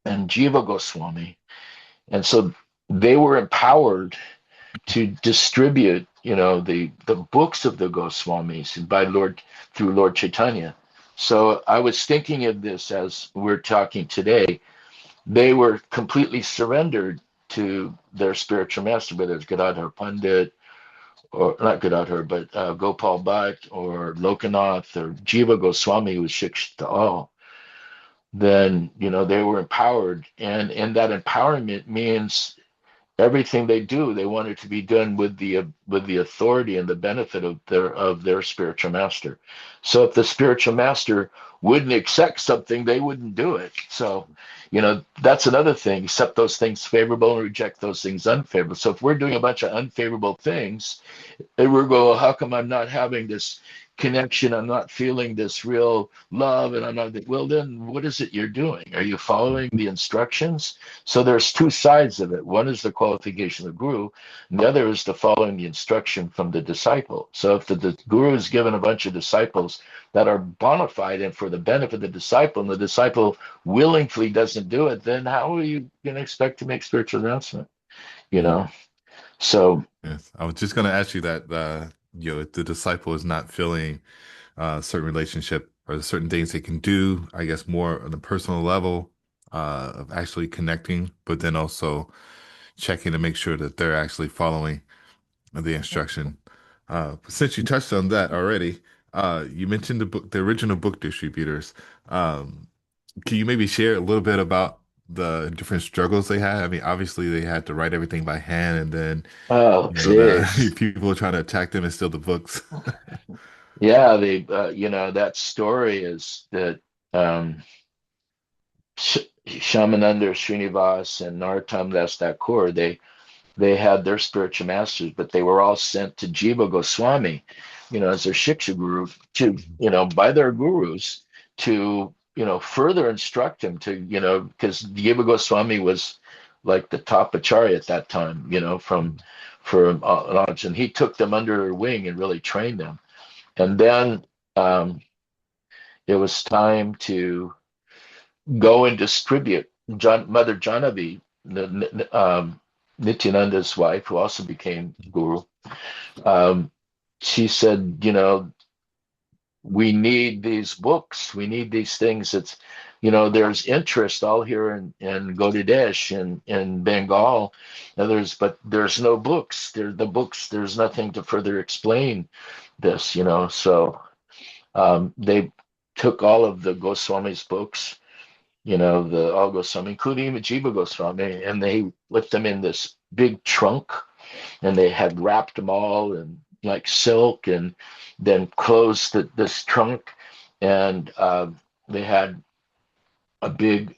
Speaker 2: and Jiva Goswami, and so they were empowered to distribute the books of the Goswamis through Lord Caitanya. So I was thinking of this as we're talking today. They were completely surrendered to their spiritual master, whether it's Gadadhar Pandit, or not Gadadhar, but Gopal Bhatt, or Lokanath, or Jiva Goswami, who was Shiksha to all. Then they were empowered, and that empowerment means everything they do, they want it to be done with the authority and the benefit of their spiritual master. So if the spiritual master wouldn't accept something, they wouldn't do it. So, that's another thing. Accept those things favorable and reject those things unfavorable. So if we're doing a bunch of unfavorable things, and we're going, well, how come I'm not having this connection? I'm not feeling this real love, and I'm not. Well, then what is it you're doing? Are you following the instructions? So there's two sides of it. One is the qualification of the guru, and the other is the following the instruction from the disciple. So if the guru is given a bunch of disciples that are bona fide and for the benefit of the disciple, and the disciple willingly doesn't do it, then how are you going to expect to make spiritual advancement? So
Speaker 1: yes, I was just going to ask you that. If the disciple is not feeling a certain relationship or certain things they can do, I guess more on a personal level of actually connecting, but then also checking to make sure that they're actually following the instruction. Since you touched on that already, you mentioned the original book distributors. Can you maybe share a little bit about the different struggles they had? I mean, obviously they had to write everything by hand, and then people were trying to attack them and steal the books.
Speaker 2: Yeah, they that story is that Shyamananda, Śrīnivāsa, and Narottam Das Thakur, they had their spiritual masters, but they were all sent to Jiva Goswami, as their śikṣā-guru, to by their gurus to further instruct him to because Jiva Goswami was like the top Acharya at that time, for and he took them under her wing and really trained them. And then it was time to go and distribute. Mother Janavi, Nityananda's wife, who also became guru, she said, we need these books, we need these things. It's, there's interest all here in Gaudiya in Bengal, but there's no books. There's nothing to further explain this, So they took all of the Goswami's books, all Goswami, including even Jiva Goswami, and they put them in this big trunk, and they had wrapped them all in like silk, and then closed this trunk, and they had a big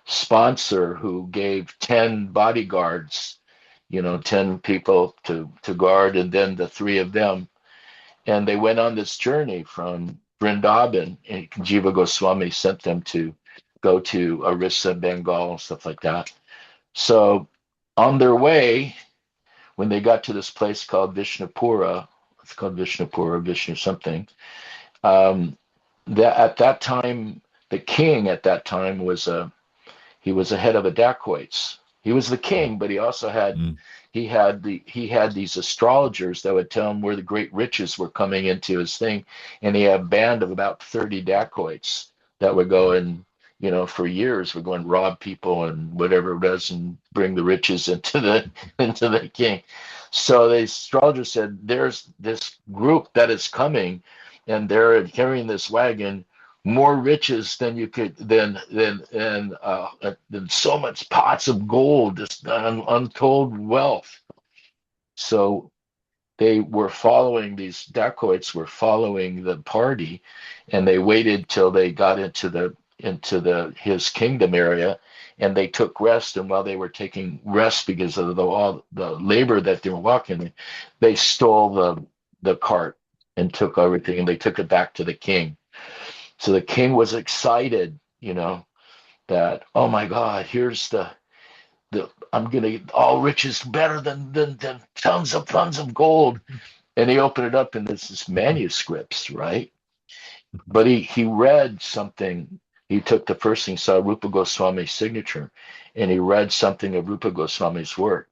Speaker 2: sponsor who gave 10 bodyguards, 10 people to guard, and then the three of them. And they went on this journey from Vṛndāvana, and Jiva Goswami sent them to go to Orissa, Bengal, and stuff like that. So on their way, when they got to this place called Vishnupura, it's called Vishnupura, Vishnu something, at that time, the king at that time he was a head of the dacoits. He was the king, but he also had he had these astrologers that would tell him where the great riches were coming into his thing, and he had a band of about 30 dacoits that would go and for years would go and rob people and whatever it was and bring the riches into the king. So the astrologer said, there's this group that is coming, and they're carrying this wagon, more riches than you could, than so much pots of gold, this untold wealth. So they were following, these dacoits were following the party, and they waited till they got into his kingdom area, and they took rest. And while they were taking rest, because of all the labor that they were walking, they stole the cart and took everything, and they took it back to the king. So the king was excited, that, oh my God, here's I'm gonna get all riches better than tons of gold. And he opened it up, and there's this manuscripts, right? But he read something. He took the first thing, saw Rupa Goswami's signature, and he read something of Rupa Goswami's work.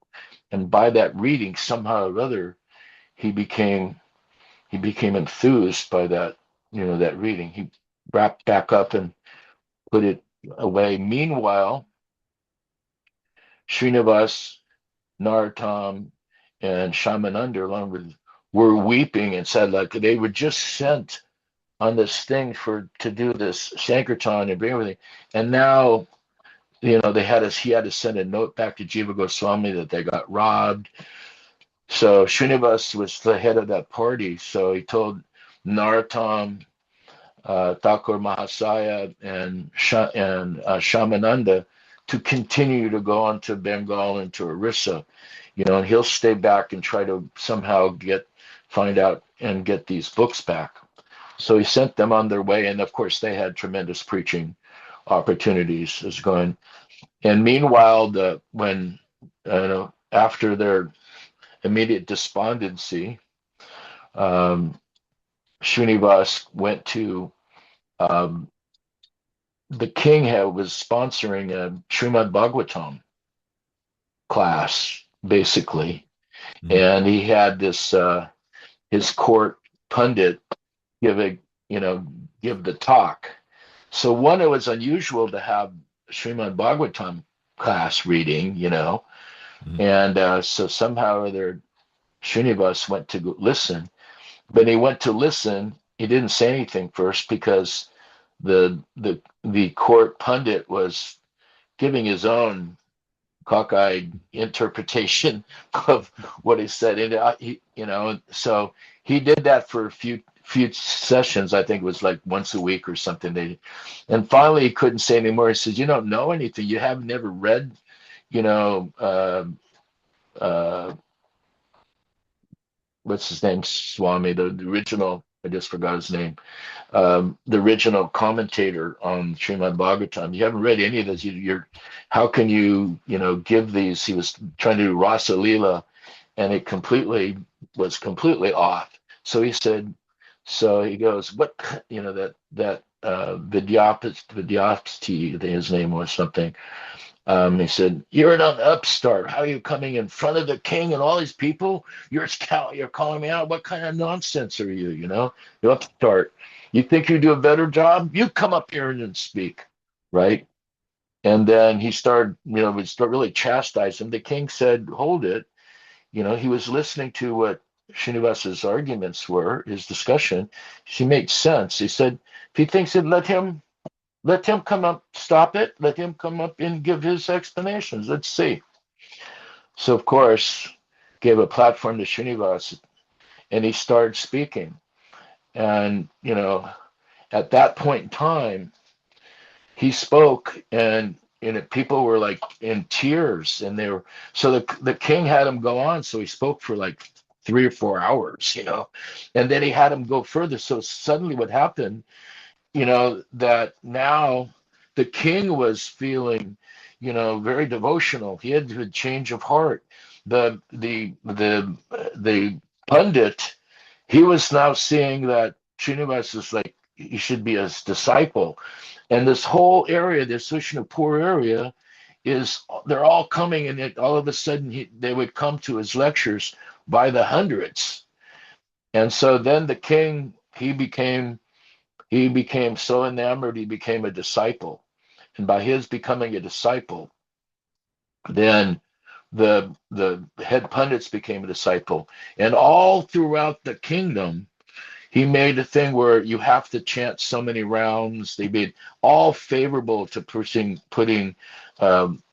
Speaker 2: And by that reading, somehow or other, he became enthused by that, that reading. He wrapped back up and put it away. Meanwhile, Śrīnivāsa, Narottam, and Shyamananda, along with, were weeping and said, like, they were just sent on this thing to do this Sankirtan and bring everything, and now he had to send a note back to Jiva Goswami that they got robbed. So Śrīnivāsa was the head of that party, so he told Narottam, Thakur Mahasaya, and Shyamananda to continue to go on to Bengal and to Orissa, and he'll stay back and try to somehow find out and get these books back. So he sent them on their way, and of course they had tremendous preaching opportunities as going. And meanwhile, after their immediate despondency, Śrīnivāsa went to the king was sponsoring a Srimad Bhagavatam class, basically, and he had this his court pundit give the talk. So one, it was unusual to have Srimad Bhagavatam class reading, and so somehow or other Śrīnivāsa went to listen. But he went to listen, he didn't say anything first, because the court pundit was giving his own cockeyed interpretation of what he said, and so he did that for a few sessions. I think it was like once a week or something. And finally he couldn't say anymore. He says, "You don't know anything. You have never read, what's his name, Swami, the original I just forgot his name, the original commentator on Srimad Bhagavatam. You haven't read any of this. How can you, give these? He was trying to do Rasa Leela, and it was completely off. So he said, so he goes, what, that Vidyapati, his name was something. He said, "You're an upstart. How are you coming in front of the king and all these people? You're calling me out. What kind of nonsense are you? You upstart. You think you do a better job? You come up here and speak, right?" And then he started, would start really chastise him. The king said, "Hold it." He was listening to what Śrīnivāsa's arguments were, his discussion. She made sense. He said, if he thinks it, let him come up, stop it. Let him come up and give his explanations. Let's see. So, of course, gave a platform to Śrīnivāsa, and he started speaking. And, at that point in time, he spoke, and people were like in tears, and so the king had him go on. So he spoke for like 3 or 4 hours, and then he had him go further. So suddenly what happened, that now the king was feeling, very devotional. He had a change of heart. The pundit, he was now seeing that Srinivasa is like, he should be his disciple. And this whole area, this Sushnapur area, they're all coming, and all of a sudden they would come to his lectures by the hundreds. And so then the king, he became so enamored, he became a disciple. And by his becoming a disciple, then the head pundits became a disciple. And all throughout the kingdom, he made a thing where you have to chant so many rounds. They made all favorable to putting to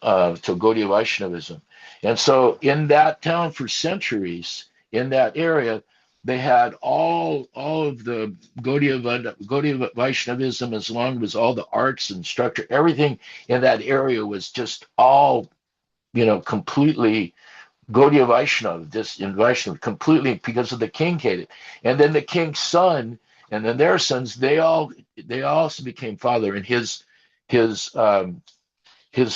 Speaker 2: Gaudiya Vaishnavism. And so in that town for centuries, in that area, they had all of the Gaudiya Vaishnavism, as long as all the arts and structure, everything in that area was just all, completely Gaudiya Vaishnava, this in Vaishnava, completely, because of the king hated. And then the king's son, and then their sons, they also became father, and his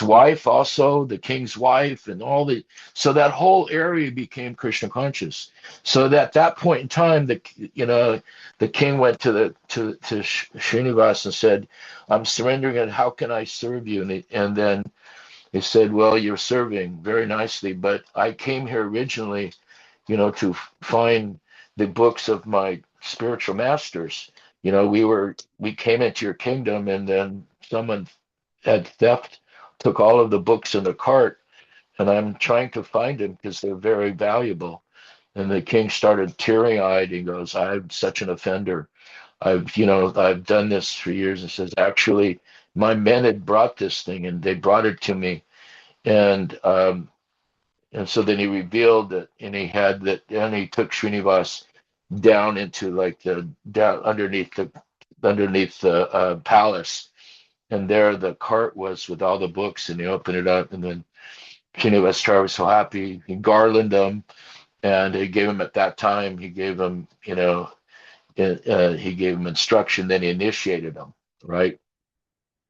Speaker 2: wife also, the king's wife, and so that whole area became Krishna conscious. So that point in time, the king went to Srinivāsa and said, "I'm surrendering it. How can I serve you?" And then he said, "Well, you're serving very nicely, but I came here originally, to find the books of my spiritual masters. We came into your kingdom, and then someone had theft, took all of the books in the cart, and I'm trying to find them because they're very valuable." And the king started teary-eyed. He goes, "I'm such an offender. I've done this for years." And says, "Actually, my men had brought this thing, and they brought it to me." And so then he revealed that, and he took Srinivas down into underneath the palace. And there the cart was with all the books, and he opened it up, and then Srinivasa was so happy. He garlanded them, and he gave him, at that time, he gave him, he gave him instruction, then he initiated them, right?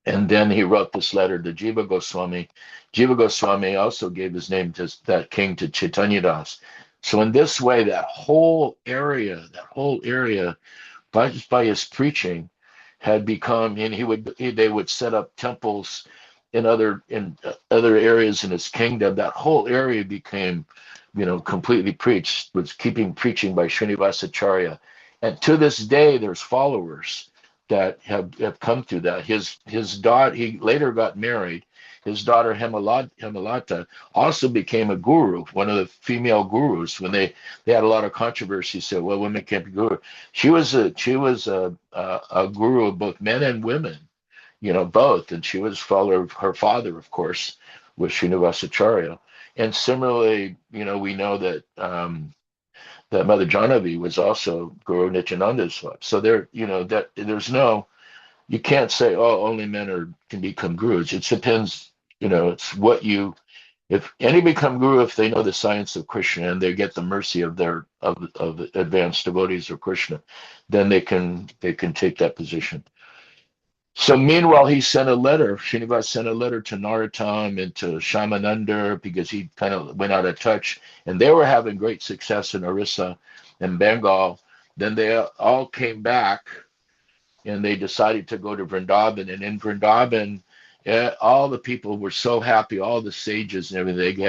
Speaker 2: And then he wrote this letter to Jiva Goswami. Jiva Goswami also gave his name to that king, to Chaitanya Das. So in this way, that whole area, by his preaching, had become, and they would set up temples in other areas in his kingdom. That whole area became, completely preaching by Śrīnivāsa Ācārya. And to this day, there's followers that have come through that. His daughter, he later got married. His daughter Hemalatā also became a guru, one of the female gurus. When they had a lot of controversy, said, "Well, women can't be guru." She was a guru of both men and women, both. And she was follower of her father, of course, was Śrīnivāsa Ācārya. And similarly, we know that that Mother Jahnavi was also Guru Nityananda's wife. So that there's you can't say, "Oh, only men can become gurus." It depends, it's what you If any become guru, if they know the science of Krishna and they get the mercy of their of advanced devotees of Krishna, then they can take that position. So meanwhile, he sent a letter. Śrīnivāsa sent a letter to Narottam and to Shamananda because he kind of went out of touch, and they were having great success in Orissa and Bengal. Then they all came back, and they decided to go to Vṛndāvana. And in Vṛndāvana, all the people were so happy. All the sages and everything. They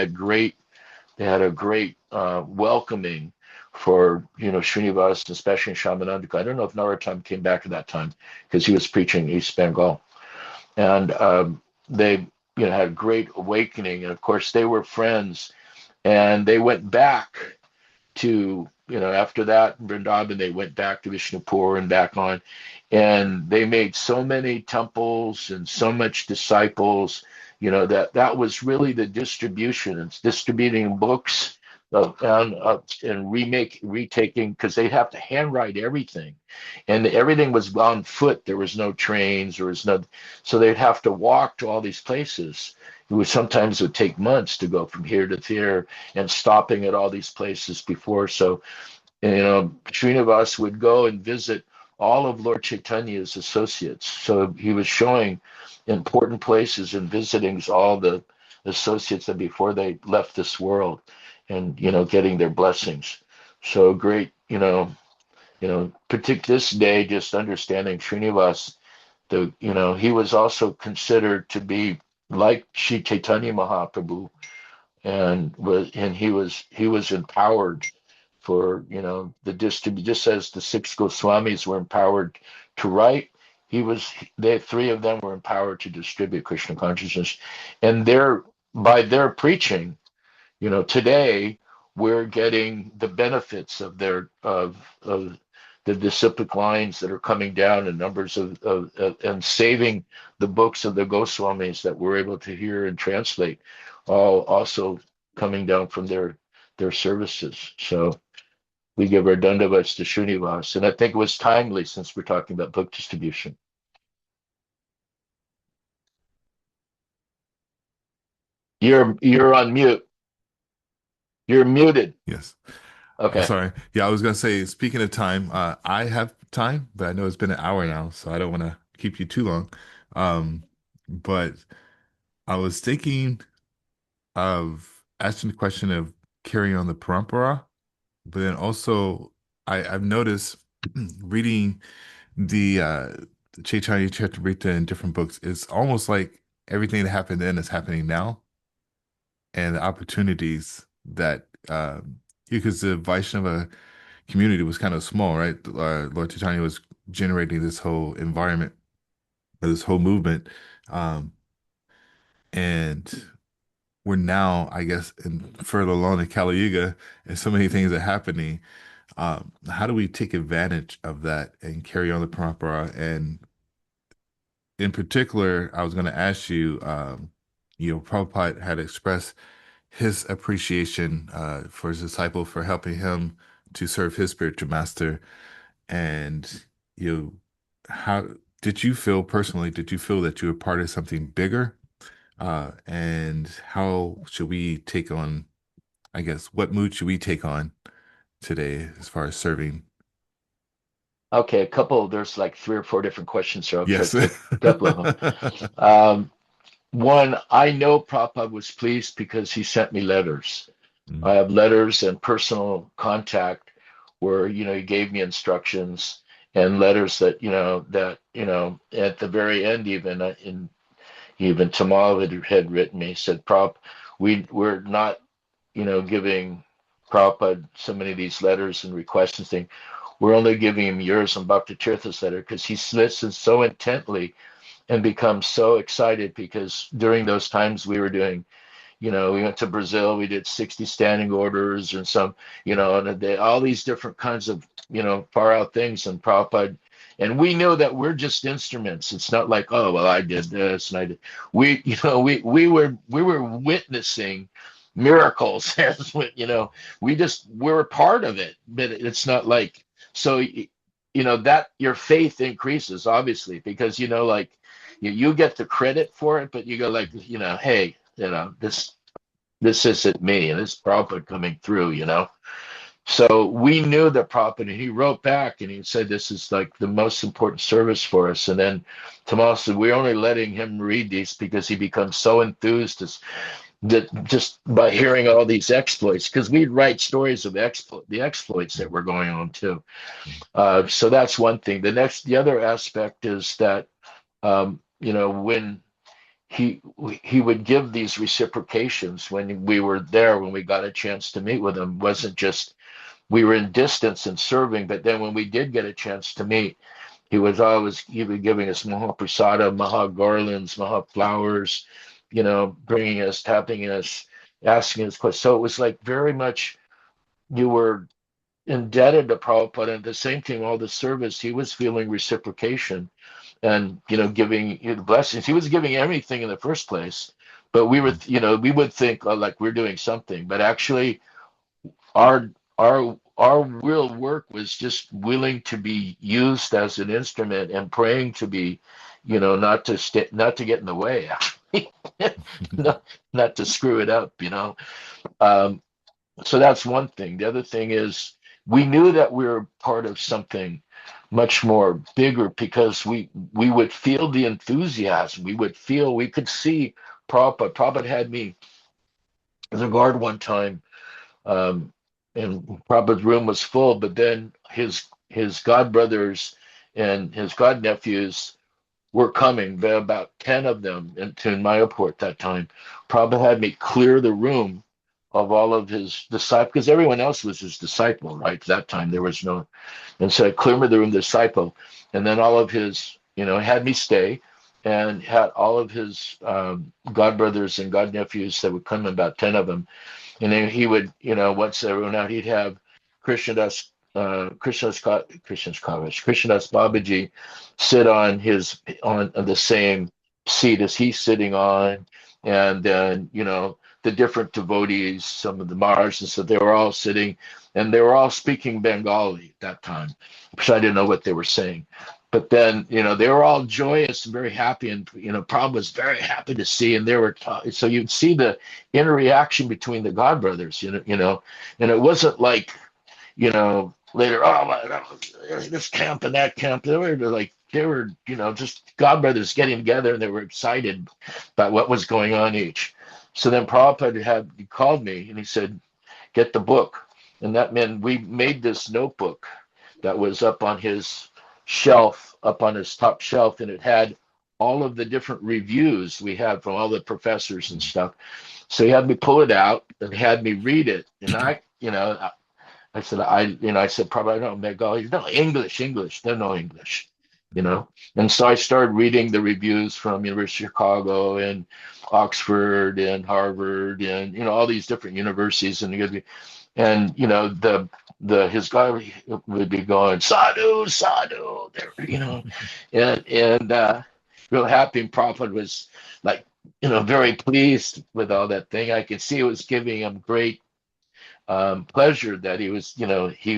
Speaker 2: had a great welcoming for Śrīnivāsa, especially in Shamananda. I don't know if Narottam came back at that time because he was preaching East Bengal, and they had a great awakening. And of course, they were friends, and they went back to after that Vṛndāvana, they went back to Vishnupur and back on, and they made so many temples and so much disciples. That was really the distribution. It's distributing books and retaking, because they have to handwrite everything, and everything was on foot. There was no trains, so they'd have to walk to all these places. Sometimes it would take months to go from here to there, and stopping at all these places before. So, Śrīnivāsa would go and visit all of Lord Caitanya's associates. So he was showing important places and visiting all the associates that before they left this world, and getting their blessings. So great, particularly this day, just understanding Śrīnivāsa, he was also considered to be like Sri Chaitanya Mahaprabhu, and he was empowered for the distribute, just as the six Goswamis were empowered to write. Three of them were empowered to distribute Krishna consciousness, and by their preaching, today we're getting the benefits of the disciplic lines that are coming down, and numbers and saving the books of the Goswamis that we're able to hear and translate, all also coming down from their services. So we give our dandavats to Śrīnivāsa, and I think it was timely since we're talking about book distribution. You're on mute. You're muted.
Speaker 1: Yes.
Speaker 2: Okay.
Speaker 1: Sorry. Yeah, I was gonna say, speaking of time, I have time, but I know it's been an hour now, so I don't want to keep you too long. But I was thinking of asking the question of carrying on the parampara, but then also I've noticed reading the Chaitanya Charitamrita in different books, it's almost like everything that happened then is happening now, and the opportunities that because the Vaishnava community was kind of small, right? Lord Caitanya was generating this whole environment, this whole movement, and we're now, I guess, further along in Kali Yuga, and so many things are happening. How do we take advantage of that and carry on the parampara? And in particular, I was going to ask you, Prabhupada had expressed his appreciation for his disciple for helping him to serve his spiritual master. And how did you feel personally? Did you feel that you were part of something bigger? And how should we take on, I guess, what mood should we take on today as far as serving?
Speaker 2: Okay, there's like 3 or 4 different questions, so I'll try
Speaker 1: Yes.
Speaker 2: to take a couple of them. One, I know Prabhupada was pleased because he sent me letters. I have letters and personal contact where, he gave me instructions, and letters that, at the very end, even Tamal had written me, said, Prabhupada, we're not, giving Prabhupada so many of these letters and requests and things. We're only giving him yours and Bhakti Tirtha's letter because he listens so intently and becomes so excited, because during those times we were doing, we went to Brazil, we did 60 standing orders and some, and all these different kinds of, far out things, and Prabhupada, and we know that we're just instruments. It's not like, oh, well, I did this and I did. We were witnessing miracles as we're a part of it, but it's not like, so, that your faith increases, obviously, because, like, you get the credit for it, but you go like, hey, this, this isn't me, and this is Prabhupada coming through, you know. So we knew that Prabhupada, and he wrote back and he said, this is like the most important service for us. And then Tamal said, we're only letting him read these because he becomes so enthused that just by hearing all these exploits, because we'd write stories of the exploits that were going on too. So that's one thing. The other aspect is that, when he would give these reciprocations when we were there, when we got a chance to meet with him, wasn't just we were in distance and serving, but then when we did get a chance to meet, he was giving us Mahaprasada, Maha garlands, Maha flowers, bringing us, tapping us, asking us questions. So it was like very much you were indebted to Prabhupada. And at the same time, all the service, he was feeling reciprocation and, giving you the blessings. He was giving everything in the first place. But we would think like we're doing something, but actually our real work was just willing to be used as an instrument and praying to be, not to get in the way, actually, not to screw it up, So that's one thing. The other thing is we knew that we were part of something much more bigger because we would feel the enthusiasm. We could see Prabhupada. Prabhupada had me as a guard one time. And Prabhupada's room was full, but then his godbrothers and his godnephews were coming. There were about 10 of them into Mayapur at that time. Prabhupada had me clear the room of all of his disciples, because everyone else was his disciple, right? At that time, there was no. And so I cleared the room, disciple, and then all of his, had me stay and had all of his godbrothers and godnephews that would come, about 10 of them. And then he would, once they were out, he'd have Krishnadas Babaji sit on the same seat as he's sitting on, and then the different devotees, some of the Mars, and so they were all sitting, and they were all speaking Bengali at that time, because I didn't know what they were saying. But then, they were all joyous and very happy, and Prabhupada was very happy to see, and they were so you'd see the interaction between the godbrothers, and it wasn't like, later, this camp and that camp. They were just godbrothers getting together, and they were excited about what was going on each. So then Prabhupada he called me and he said, get the book. And that meant we made this notebook that was up on his shelf, up on his top shelf, and it had all of the different reviews we had from all the professors and stuff. So he had me pull it out and had me read it. And I said, Prabhupada, I don't know Bengali. No, English, no English. And so I started reading the reviews from University of Chicago and Oxford and Harvard and all these different universities, and his guy would be going sadhu, and real happy. And Prabhupada was like very pleased with all that thing. I could see it was giving him great pleasure that he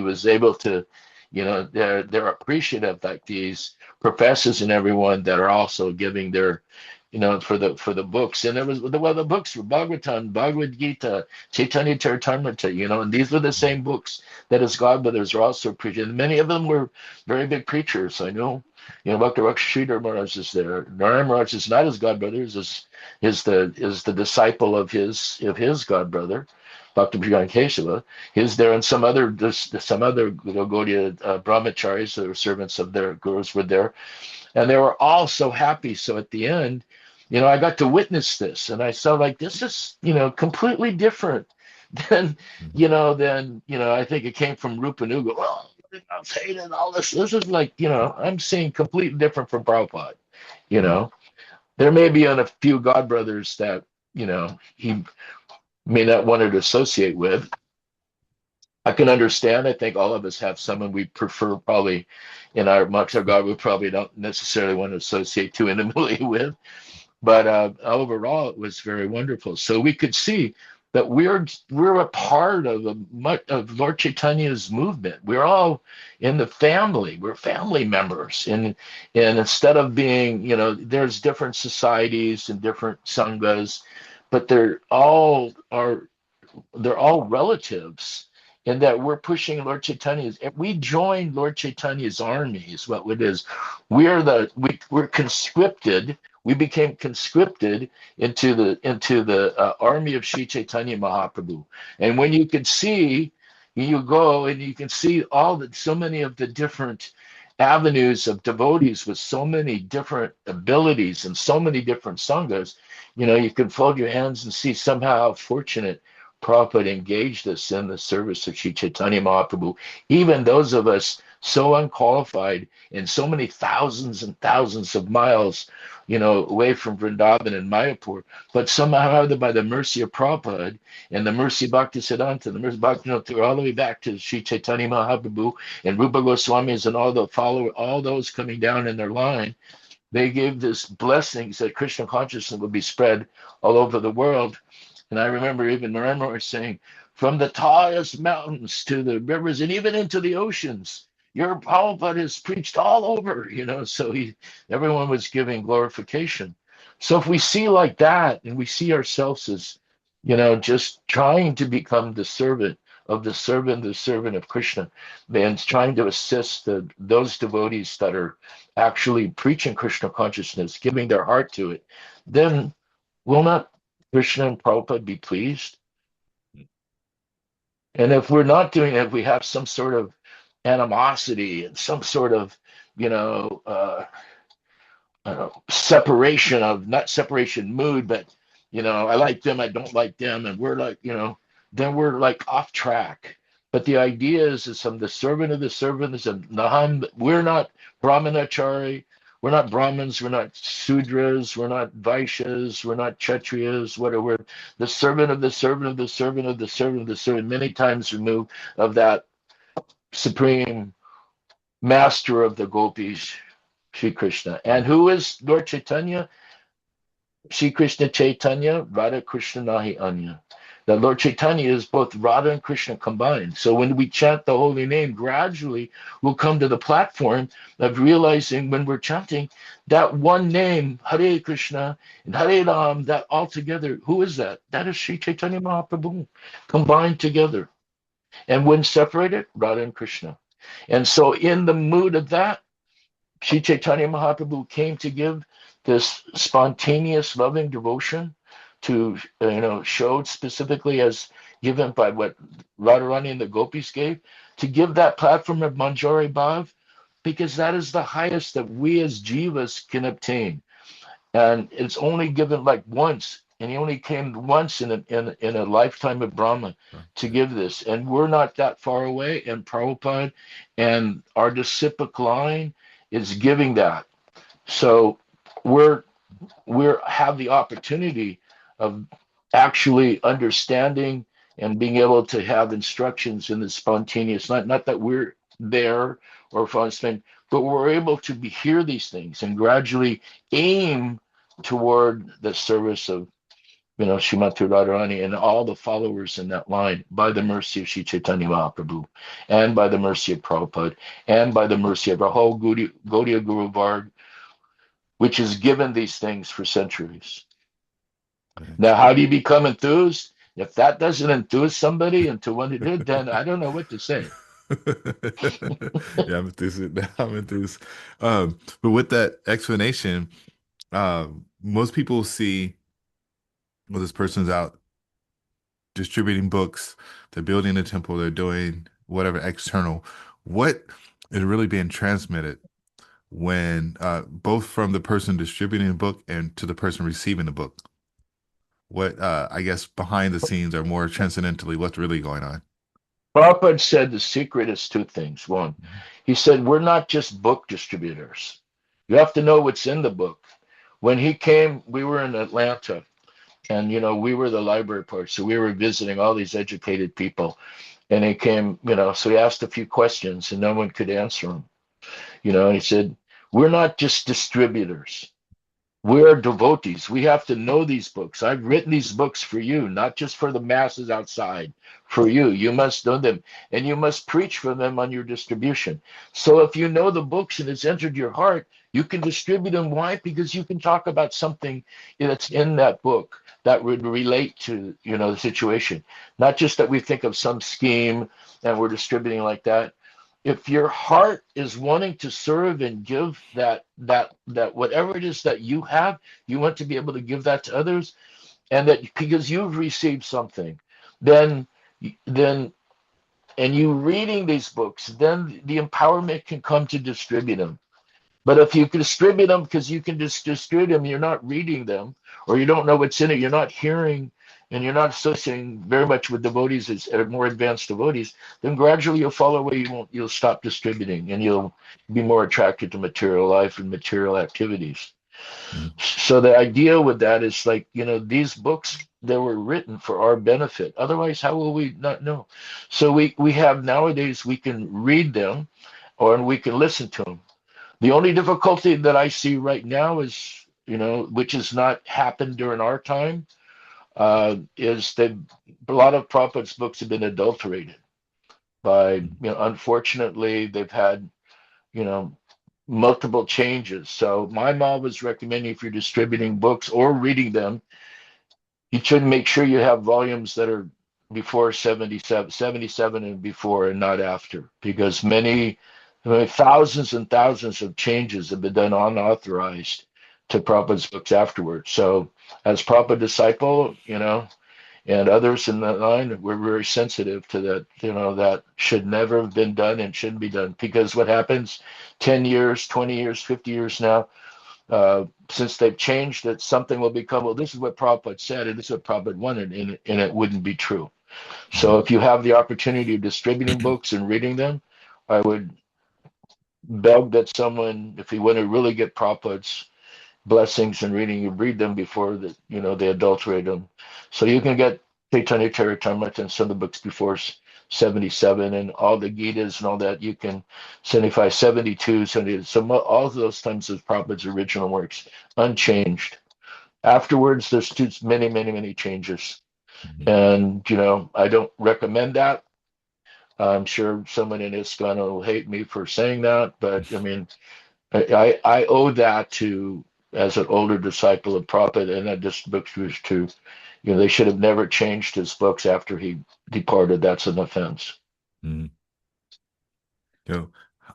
Speaker 2: was able to. They're appreciative, like these professors and everyone that are also giving their, for the books. And there was the books were Bhagavatam, Bhagavad Gītā, Chaitanya Charitamrita, and these were the same books that his godbrothers are also preaching. And many of them were very big preachers. I know, Dr. Sridhar Maharaj is there. Narayan Maharaj is not his godbrothers, is the disciple of his godbrother. Bhaktivedanta Kesava, he's there, and some other Gaudiya brahmacharis, who were servants of their gurus, were there, and they were all so happy. So at the end, I got to witness this, and I saw like this is completely different than I think it came from Rupanuga. Well, I was hating all this. This is like I'm seeing completely different from Prabhupada. There may be on a few godbrothers that he may not want to associate with. I can understand. I think all of us have someone we prefer, probably in our Moksha God, we probably don't necessarily want to associate too intimately with. But overall, it was very wonderful. So we could see that we're a part of Lord Chaitanya's movement. We're all in the family. We're family members. And instead of being, there's different societies and different sanghas, but they're all relatives, in that we're pushing Lord Chaitanya's. If we join Lord Chaitanya's army, is what it is. We're conscripted. We became conscripted into the army of Sri Chaitanya Mahaprabhu. And when you can see, you go and you can see so many of the different avenues of devotees with so many different abilities and so many different sanghas, you can fold your hands and see somehow how fortunate Prabhupada engaged us in the service of Sri Chaitanya Mahaprabhu. Even those of us so unqualified and so many thousands and thousands of miles, away from Vṛndāvana and Mayapur, but somehow by the mercy of Prabhupada and the mercy of Bhaktisiddhanta, the mercy of Bhaktivinoda, all the way back to Sri Chaitanya Mahaprabhu and Rupa Goswamis and all the followers, all those coming down in their line, they gave this blessings that Krishna consciousness would be spread all over the world. And I remember even Narendra was saying, from the tallest mountains to the rivers and even into the oceans, your Prabhupada has preached all over, so everyone was giving glorification. So if we see like that, and we see ourselves as, just trying to become the servant of the servant of Krishna, and trying to assist those devotees that are actually preaching Krishna consciousness, giving their heart to it, then will not Krishna and Prabhupada be pleased? And if we're not doing it, if we have some sort of animosity and some sort of, not separation mood, but, I like them, I don't like them, and we're like, then we're like off track. But the idea is I'm the servant of the servants, and we're not Brahmanachari, we're not Brahmins, we're not Sudras, we're not Vaishyas, we're not Kshatriyas, we're the servant of the servant of the servant of the servant of the servant, many times removed of that supreme master of the gopis, Sri Krishna. And who is Lord Chaitanya? Sri Krishna Chaitanya, Radha Krishna Nahi Anya. The Lord Chaitanya is both Radha and Krishna combined. So when we chant the holy name, gradually we'll come to the platform of realizing when we're chanting that one name, Hare Krishna and Hare Ram, that all together, who is that? That is Sri Chaitanya Mahaprabhu, combined together. And when separated, Radha and Krishna. And so in the mood of that, Sri Chaitanya Mahaprabhu came to give this spontaneous loving devotion to, showed specifically as given by what Radharani and the gopis gave, to give that platform of Manjari Bhav, because that is the highest that we as jivas can obtain. And it's only given like once, and he only came once in a lifetime of Brahma to give this. And we're not that far away, and Prabhupada and our disciplic line is giving that. So we're have the opportunity of actually understanding and being able to have instructions in the spontaneous, not that we're there or fun, but we're able to hear these things and gradually aim toward the service of, Srimati Radharani and all the followers in that line, by the mercy of Sri Chaitanya Mahaprabhu, and by the mercy of Prabhupada, and by the mercy of our whole Gaudiya Guru Varg, which has given these things for centuries. Now, how do you become enthused? If that doesn't enthuse somebody into what it did, then I don't know what to say.
Speaker 1: Yeah, I'm enthused. I'm enthused. But with that explanation, most people see, well, this person's out distributing books, they're building a temple, they're doing whatever external. What is really being transmitted when both from the person distributing the book and to the person receiving the book? What I guess behind the scenes or more transcendentally, what's really going on?
Speaker 2: Prabhupada said the secret is two things. One, he said, we're not just book distributors. You have to know what's in the book. When he came, we were in Atlanta, and, we were the library part. So we were visiting all these educated people. And he came, so he asked a few questions and no one could answer him. And he said, we're not just distributors. We're devotees. We have to know these books. I've written these books for you, not just for the masses outside. For you, you must know them, and you must preach for them on your distribution. So if you know the books and it's entered your heart, you can distribute them. Why? Because you can talk about something that's in that book that would relate to, the situation. Not just that we think of some scheme and we're distributing like that. If your heart is wanting to serve and give that whatever it is that you have, you want to be able to give that to others, and that because you've received something, then then and you reading these books, then the empowerment can come to distribute them. But if you distribute them because you can just distribute them, you're not reading them, or you don't know what's in it, you're not hearing, and you're not associating very much with devotees as more advanced devotees, then gradually you'll fall away. You'll stop distributing, and you'll be more attracted to material life and material activities.
Speaker 1: Mm.
Speaker 2: So the idea with that is like, these books, they were written for our benefit. Otherwise, how will we not know? So we have nowadays, we can read them, or and we can listen to them. The only difficulty that I see right now is, which has not happened during our time, is that a lot of Prabhupada's books have been adulterated by, unfortunately, they've had, you know, multiple changes. So my mom was recommending if you're distributing books or reading them, you should make sure you have volumes that are before 77 and before and not after, because thousands and thousands of changes have been done unauthorized to Prabhupada's books afterwards. So as Prabhupada disciple, and others in that line, we're very sensitive to that, that should never have been done and shouldn't be done. Because what happens 10 years, 20 years, 50 years now, since they've changed it, something will become, well, this is what Prabhupada said, and this is what Prabhupada wanted, and it wouldn't be true. So if you have the opportunity of distributing books and reading them, I would beg that someone, if you want to really get Prabhupada's blessings and reading, you read them before that, they adulterate them. So you can get Chaitanya Charitamrita and some of the books before 77 and all the Gītas and all that. You can 75, 72, 70, so all of those times of Prabhupada's original works, unchanged. Afterwards, there's too many, many, many changes. And, I don't recommend that. I'm sure someone in ISKCON will hate me for saying that, but I mean, I owe that to, as an older disciple of Prabhupada, and that just books was to, they should have never changed his books after he departed. That's an offense.
Speaker 1: Mm. You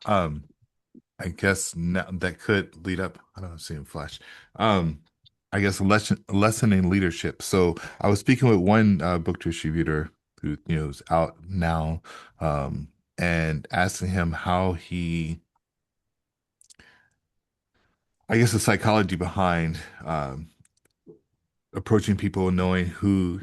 Speaker 1: I guess now that could lead up. I don't see him flash. I guess lessening leadership. So I was speaking with one book distributor who is out now, and asking him how he, I guess, the psychology behind approaching people, knowing who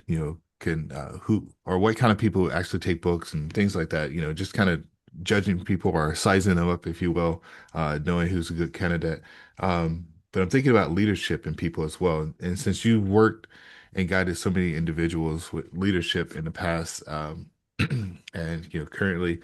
Speaker 1: can who or what kind of people actually take books and things like that. Just kind of judging people or sizing them up, if you will, knowing who's a good candidate. But I'm thinking about leadership in people as well. And since you've worked and guided so many individuals with leadership in the past, and currently,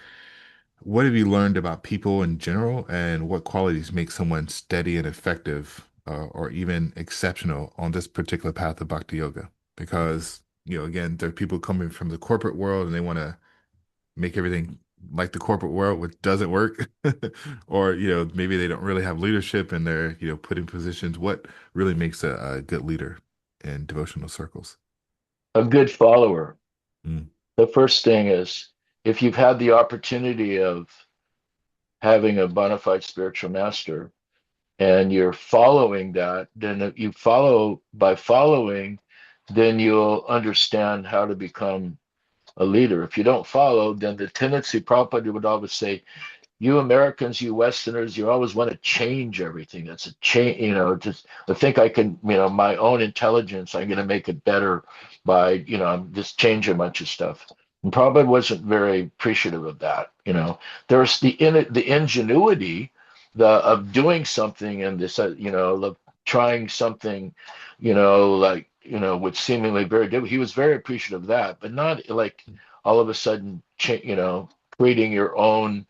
Speaker 1: what have you learned about people in general, and what qualities make someone steady and effective, or even exceptional on this particular path of bhakti yoga? Because, again, there are people coming from the corporate world and they want to make everything like the corporate world, which doesn't work. Or, maybe they don't really have leadership and they're, put in positions. What really makes a good leader in devotional circles?
Speaker 2: A good follower.
Speaker 1: Mm.
Speaker 2: The first thing is, if you've had the opportunity of having a bona fide spiritual master and you're following that, then if you follow by following, then you'll understand how to become a leader. If you don't follow, then the tendency, Prabhupada would always say, you Americans, you Westerners, you always want to change everything. That's a change, just I think I can, my own intelligence, I'm going to make it better by, I'm just changing a bunch of stuff. And Prabhupada wasn't very appreciative of that. There's the ingenuity of doing something and this, of trying something, like, which seemingly very different. He was very appreciative of that, but not like all of a sudden, creating your own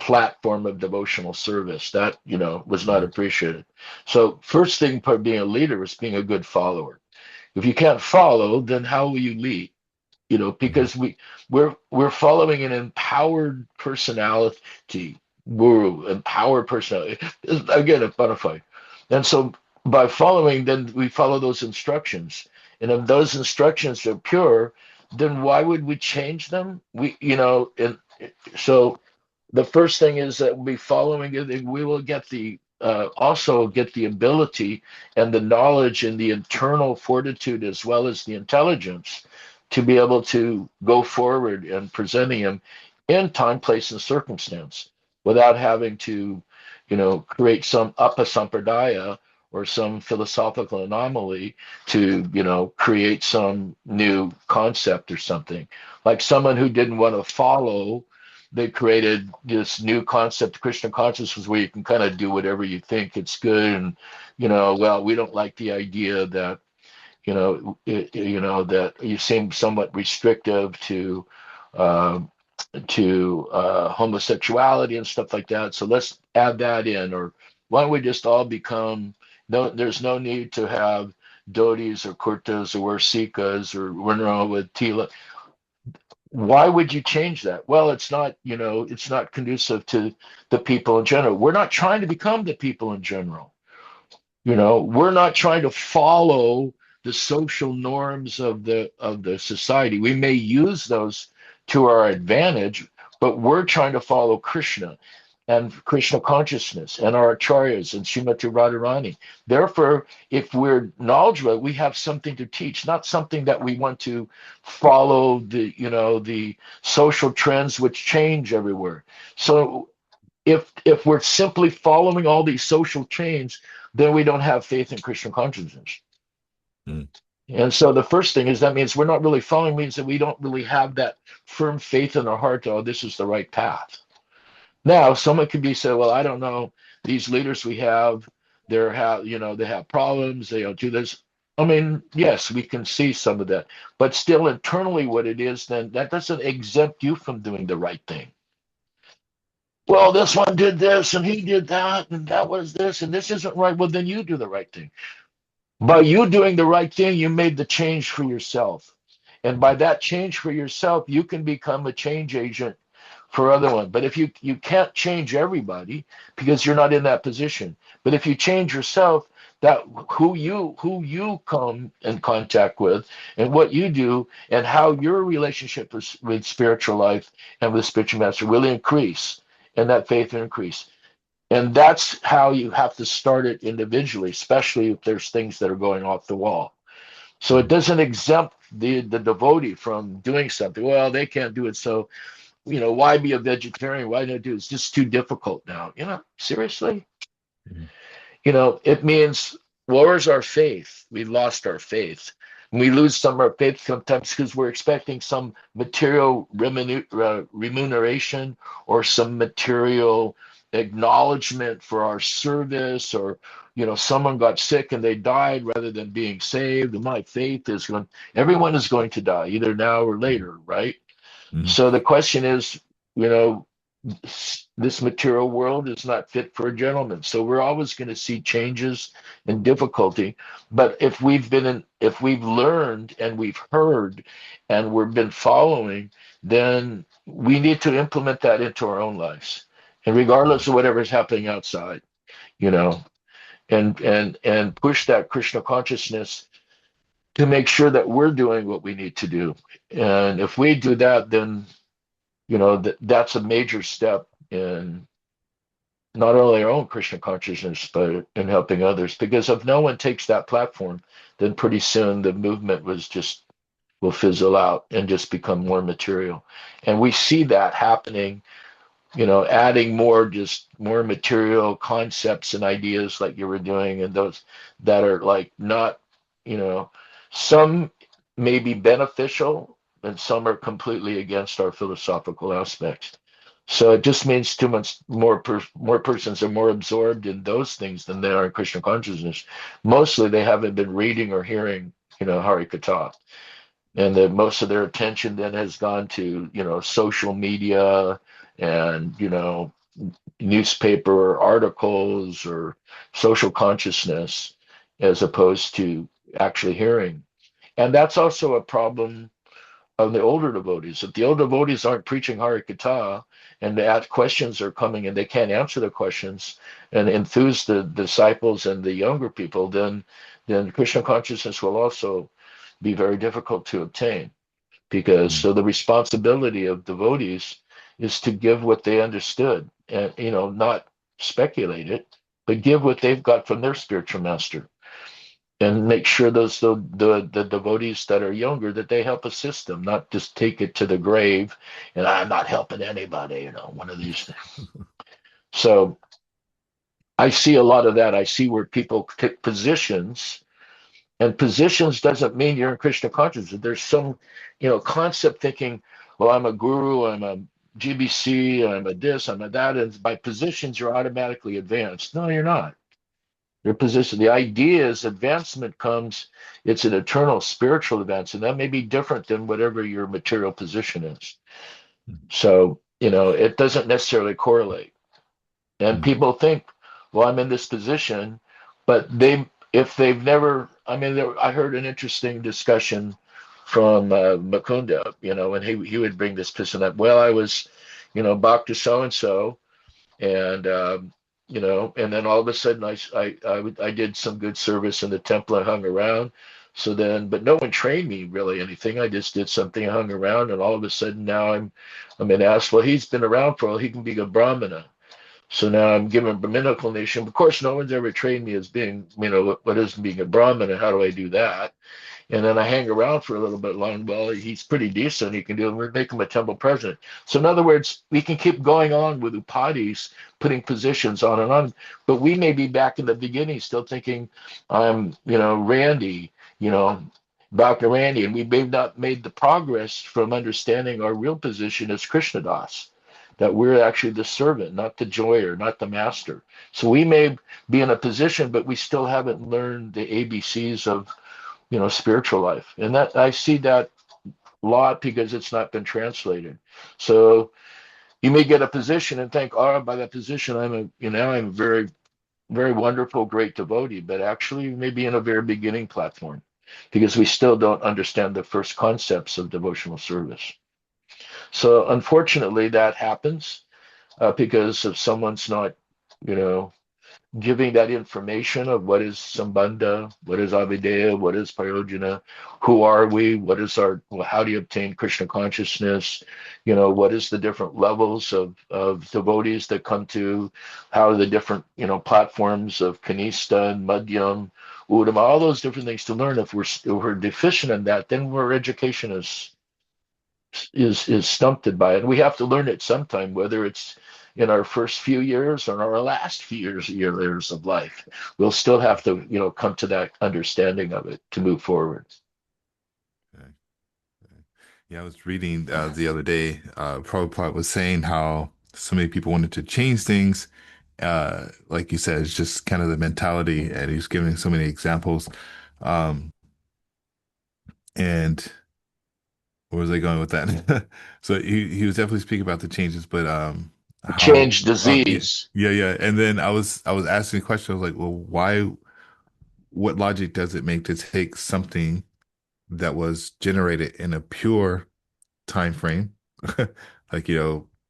Speaker 2: platform of devotional service. That, was not appreciated. So first thing for being a leader is being a good follower. If you can't follow, then how will you lead? Because we're following an empowered personality, guru, empowered personality. Again, a butterfly. And so by following, then we follow those instructions. And if those instructions are pure, then why would we change them? And so the first thing is that we'll be following it, and we will get also get the ability and the knowledge and the internal fortitude as well as the intelligence to be able to go forward and presenting him in time, place, and circumstance without having to, create some upasampradaya or some philosophical anomaly to, create some new concept or something. Like someone who didn't want to follow, they created this new concept, Krishna consciousness, where you can kind of do whatever you think it's good. And, well, we don't like the idea that, that you seem somewhat restrictive to homosexuality and stuff like that. So let's add that in. Or why don't we just all become, no, there's no need to have dhotis or kurtas or wear sikas or run with tila. Why would you change that? Well, it's not conducive to the people in general. We're not trying to become the people in general. We're not trying to follow the social norms of the society. We may use those to our advantage, but we're trying to follow Krishna and Krishna consciousness and our acharyas and Srimati Radharani. Therefore, if we're knowledgeable, we have something to teach, not something that we want to follow the social trends which change everywhere. So if we're simply following all these social chains, then we don't have faith in Krishna consciousness. Mm. And so the first thing is that means we're not really following, means that we don't really have that firm faith in our heart, oh, this is the right path. Now, someone could be said, well, I don't know, these leaders we have, they have problems, they don't do this. I mean, yes, we can see some of that, but still internally what it is, then that doesn't exempt you from doing the right thing. Well, this one did this and he did that and that was this and this isn't right. Well, then you do the right thing. By you doing the right thing, you made the change for yourself. And by that change for yourself, you can become a change agent for other one. But if you can't change everybody because you're not in that position. But if you change yourself, that who you come in contact with and what you do and how your relationship with spiritual life and with spiritual master will increase, and that faith will increase. And that's how you have to start it individually, especially if there's things that are going off the wall. So it doesn't exempt the devotee from doing something. Well, they can't do it, so why be a vegetarian? Why not do it? It's just too difficult now. Seriously? Mm-hmm. It means, where's our faith? We lost our faith. And we lose some of our faith sometimes because we're expecting some material remuneration or some material acknowledgement for our service, or someone got sick and they died rather than being saved. And my faith is everyone is going to die either now or later, right? Mm-hmm. So the question is, this material world is not fit for a gentleman. So we're always going to see changes and difficulty. But if we've learned and we've heard and we've been following, then we need to implement that into our own lives. And regardless of whatever's happening outside, and push that Krishna consciousness to make sure that we're doing what we need to do. And if we do that, then that's a major step in not only our own Krishna consciousness, but in helping others. Because if no one takes that platform, then pretty soon the movement will fizzle out and just become more material. And we see that happening, adding more material concepts and ideas like you were doing, and those that are like not, some may be beneficial and some are completely against our philosophical aspects. So it just means too much more persons are more absorbed in those things than they are in Krishna consciousness. Mostly they haven't been reading or hearing, Harikatha. And that most of their attention then has gone to, social media and, newspaper or articles or social consciousness as opposed to actually hearing. And that's also a problem of the older devotees. If the older devotees aren't preaching Hare Krishna and the questions are coming and they can't answer the questions and enthuse the disciples and the younger people, then Krishna consciousness will also be very difficult to obtain. Because so the responsibility of devotees is to give what they understood and not speculate it, but give what they've got from their spiritual master and make sure those the devotees that are younger that they help assist them, not just take it to the grave and I'm not helping anybody, one of these things. So I see a lot of that. I see where people take positions, and positions doesn't mean you're in Krishna consciousness. There's some concept thinking, well, I'm a guru, I'm a GBC, I'm a this, I'm a that, and by positions you're automatically advanced. No, you're not. Your position, the idea is advancement comes, it's an eternal spiritual advance, and that may be different than whatever your material position is. So, it doesn't necessarily correlate. And people think, well, I'm in this position, but if they've never, I heard an interesting discussion from Mukunda, and he would bring this person up. Well, I was, Bhakti so-and-so, and and then all of a sudden I did some good service in the temple and hung around. So then, but no one trained me really anything. I just did something, I hung around, and all of a sudden now I'm being asked, well, he's been around for a while, he can be a Brahmana. So now I'm given a Brahminical nation. Of course, no one's ever trained me as being, what is being a Brahmana, how do I do that? And then I hang around for a little bit long. Well, he's pretty decent. He can do it. We make him a temple president. So in other words, we can keep going on with upadhis, putting positions on and on. But we may be back in the beginning still thinking, I'm, Randy, Dr. Randy, and we may not made the progress from understanding our real position as Krishnadas, that we're actually the servant, not the joyer, not the master. So we may be in a position, but we still haven't learned the ABCs of spiritual life. And that I see that a lot because it's not been translated. So you may get a position and think, oh, by that position, I'm a very, very wonderful, great devotee, but actually you may be in a very beginning platform because we still don't understand the first concepts of devotional service. So unfortunately that happens because if someone's not, giving that information of what is Sambandha, what is Avideya, what is Prayojana, who are we, how do you obtain Krishna consciousness, what is the different levels of devotees that come to, how are the different, platforms of Kanista and Madhyam, Uddhama, all those different things to learn. If we're deficient in that, then our education is stunted by it. And we have to learn it sometime, whether it's in our first few years or in our last few years of life. We'll still have to, come to that understanding of it to move forward.
Speaker 1: Okay. Yeah, I was reading the other day, Prabhupada was saying how so many people wanted to change things. Like you said, it's just kind of the mentality, and he's giving so many examples. And where was I going with that? So he was definitely speaking about the changes, but how
Speaker 2: Change disease.
Speaker 1: yeah. And then I was asking a question. I was like, well, what logic does it make to take something that was generated in a pure time frame, like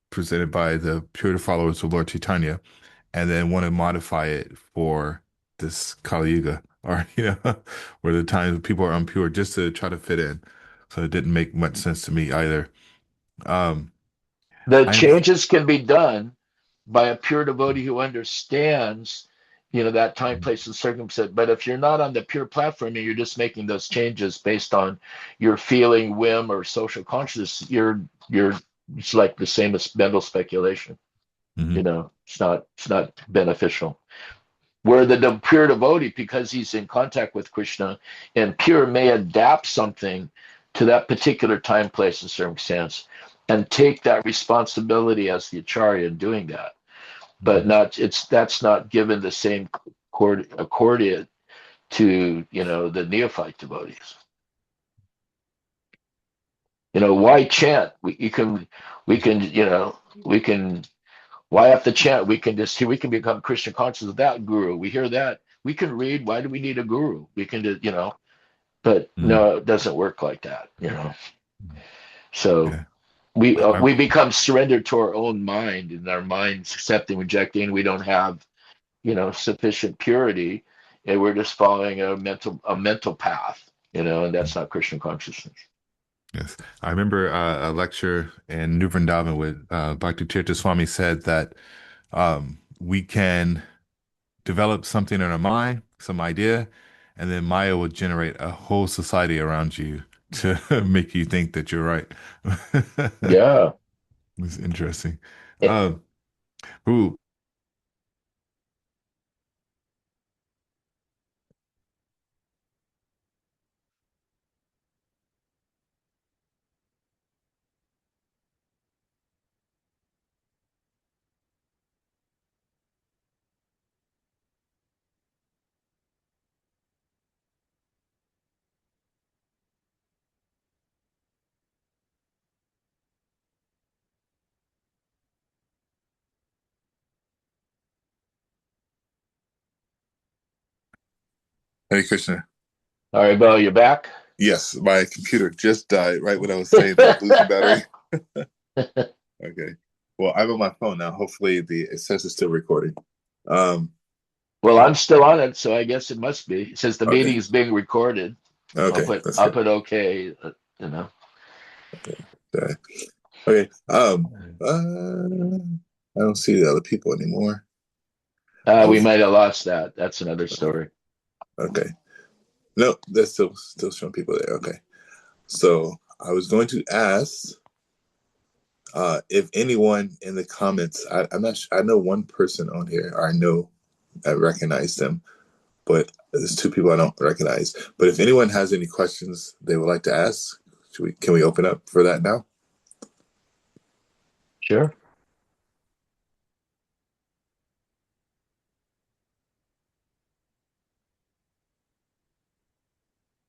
Speaker 1: presented by the pure followers of Lord Caitanya, and then want to modify it for this Kali Yuga, or where the times people are impure, just to try to fit in. So it didn't make much sense to me either. Um,
Speaker 2: The
Speaker 1: I
Speaker 2: changes can be done by a pure devotee who understands, that time, place, and circumstance. But if you're not on the pure platform and you're just making those changes based on your feeling, whim, or social consciousness, it's like the same as mental speculation.
Speaker 1: Mhm.
Speaker 2: It's not beneficial. Where the pure devotee, because he's in contact with Krishna, and pure may adapt something to that particular time, place, and circumstance, and take that responsibility as the acharya in doing that. But that's not given the same accordion to the neophyte devotees. Why chant? We can Why have to chant? We can become Krishna conscious without guru. We hear that. We can read. Why do we need a guru? We can just, but
Speaker 1: Mm.
Speaker 2: no, it doesn't work like that. So
Speaker 1: Yeah. I,
Speaker 2: we become surrendered to our own mind, and our mind's accepting, rejecting. We don't have, sufficient purity, and we're just following a mental path, and that's not Krishna consciousness.
Speaker 1: yes. I remember a lecture in New Vṛndāvana with Bhaktivedanta Swami said that we can develop something in our mind, some idea, and then Maya will generate a whole society around you to make you think that you're right.
Speaker 2: Yeah.
Speaker 1: It's interesting.
Speaker 2: Eh,
Speaker 1: Um, ooh, Hare Krishna.
Speaker 2: All right, Bo, you back?
Speaker 1: Yes, my computer just died right when I was saying that. Lose the battery. Okay. Well, I'm on my phone now. Hopefully it says it's still recording. Um,
Speaker 2: Well, I'm still on it, so I guess it must be. It says the
Speaker 1: okay.
Speaker 2: meeting is being recorded. I'll
Speaker 1: Okay,
Speaker 2: put
Speaker 1: that's
Speaker 2: I'll
Speaker 1: good.
Speaker 2: put okay. You know.
Speaker 1: Okay. Okay. I don't see the other people anymore. I
Speaker 2: We
Speaker 1: was
Speaker 2: might have lost that. That's another story.
Speaker 1: okay. No, there's still showing people there. Okay. So I was going to ask if anyone in the comments, I'm not sure, I know one person on here, or I recognize them, but there's two people I don't recognize. But if anyone has any questions they would like to ask, can we open up for that now?
Speaker 2: Sure.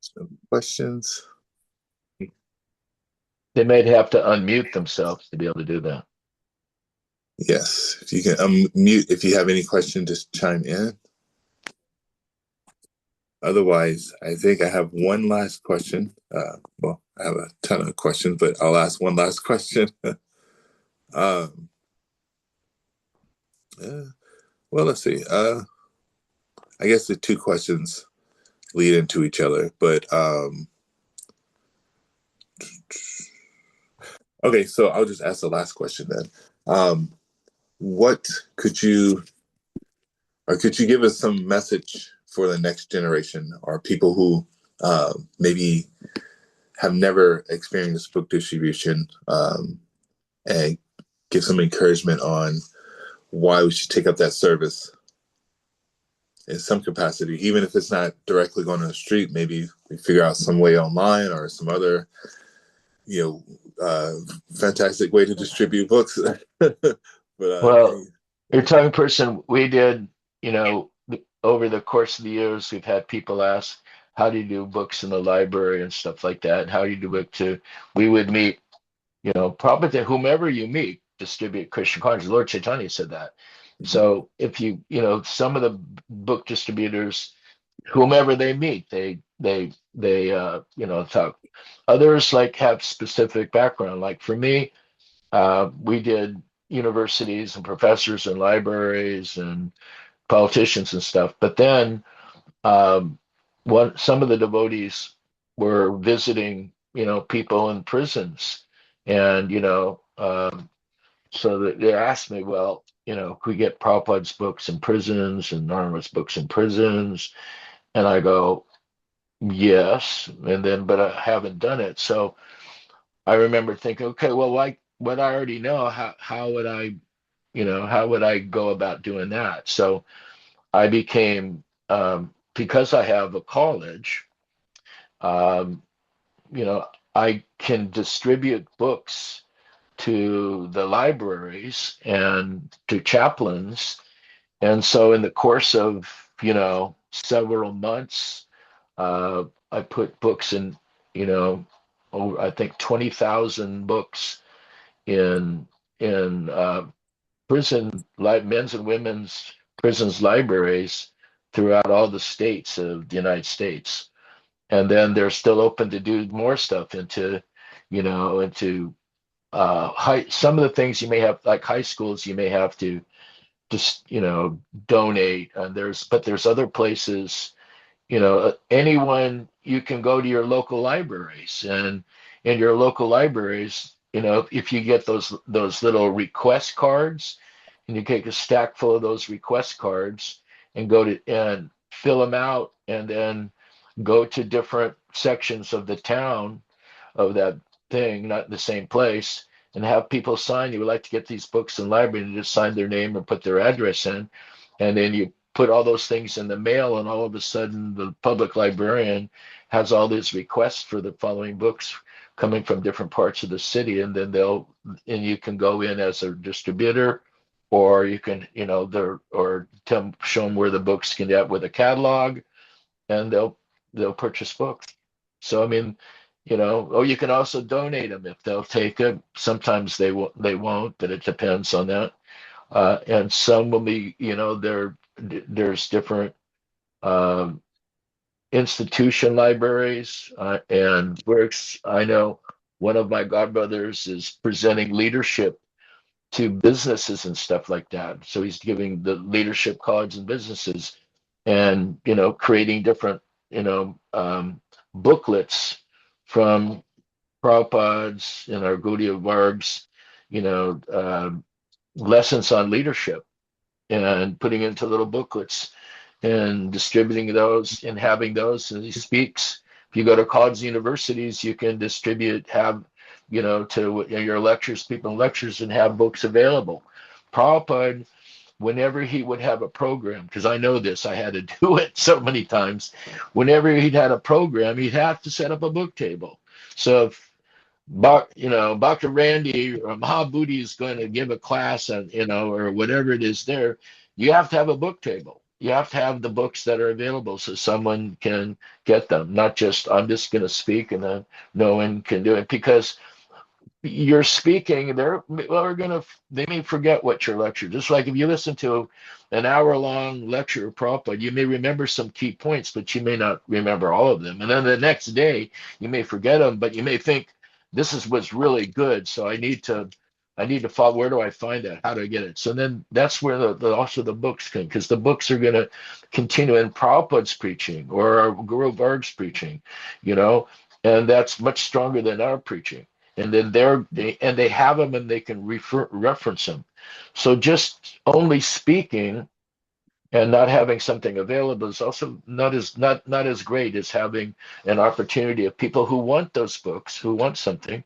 Speaker 1: Some questions?
Speaker 2: They might have to unmute themselves to be able to do that.
Speaker 1: Yes. If you can unmute, if you have any question, just chime in. Otherwise, I think I have one last question. Well, I have a ton of questions, but I'll ask one last question. um, uh, well, let's see. I guess the two questions lead into each other, but okay. So I'll just ask the last question then. What could you give us some message for the next generation or people who maybe have never experienced book distribution, and give some encouragement on why we should take up that service in some capacity, even if it's not directly going to the street. Maybe we figure out some way online or some other, fantastic way to distribute books. But
Speaker 2: Well, your tongue person, we did, over the course of the years, we've had people ask, how do you do books in the library and stuff like that? How do you do book to? We would meet, probably to whomever you meet, distribute Christian consciousness. Lord Caitanya said that. So if some of the book distributors, whomever they meet, they talk. Others like have specific background. Like for me, we did universities and professors and libraries and politicians and stuff. But then some of the devotees were visiting, people in prisons, and so they asked me, well, could we get Prabhupada's books in prisons and Narmada's books in prisons? And I go, yes, and then but I haven't done it. So I remember thinking, okay, well, like what I already know, how would I go about doing that? So I became, because I have a college, um, I can distribute books to the libraries and to chaplains. And so in the course of, several months, I put books in, over, I think 20,000 books in men's and women's prisons libraries throughout all the states of the United States. And then they're still open to do more stuff into, into some of the things you may have, like high schools, you may have to just, donate. And there's other places, anyone, you can go to your local libraries, and in your local libraries, if you get those little request cards, and you take a stack full of those request cards and go to and fill them out, and then go to different sections of the town of that thing, not in the same place, and have people sign, you would like to get these books in the library, and just sign their name or put their address in. And then you put all those things in the mail, and all of a sudden the public librarian has all these requests for the following books coming from different parts of the city. And then you can go in as a distributor, or you can, show them where the books can get with a catalog, and they'll purchase books. So, I mean, you can also donate them if they'll take it. Sometimes they won't, but it depends on that. And some will be, there's different institution libraries, and I know one of my godbrothers is presenting leadership to businesses and stuff like that. So he's giving the leadership college and businesses, and creating different booklets from Prabhupada's and our Gaudiya Varg's lessons on leadership, and putting into little booklets and distributing those and having those. And he speaks. If you go to college and universities, you can distribute, to your lectures, people in lectures, and have books available. Prabhupada, whenever he would have a program, because I know this, I had to do it so many times. Whenever he'd had a program, he'd have to set up a book table. So if Dr. Randy or Mahabuddhi is going to give a class, or whatever it is there, you have to have a book table. You have to have the books that are available so someone can get them. Not just, I'm just going to speak and then no one can do it, because you're speaking, they may forget what your lecture. Just like if you listen to an hour-long lecture of Prabhupada, you may remember some key points, but you may not remember all of them. And then the next day, you may forget them, but you may think, this was really good, so I need to follow. Where do I find that? How do I get it? So then that's where also the books come, because the books are going to continue in Prabhupada's preaching or our Guru Varg's preaching, and that's much stronger than our preaching. And then they have them, and they can reference them. So just only speaking and not having something available is also not as great as having an opportunity of people who want those books, who want something,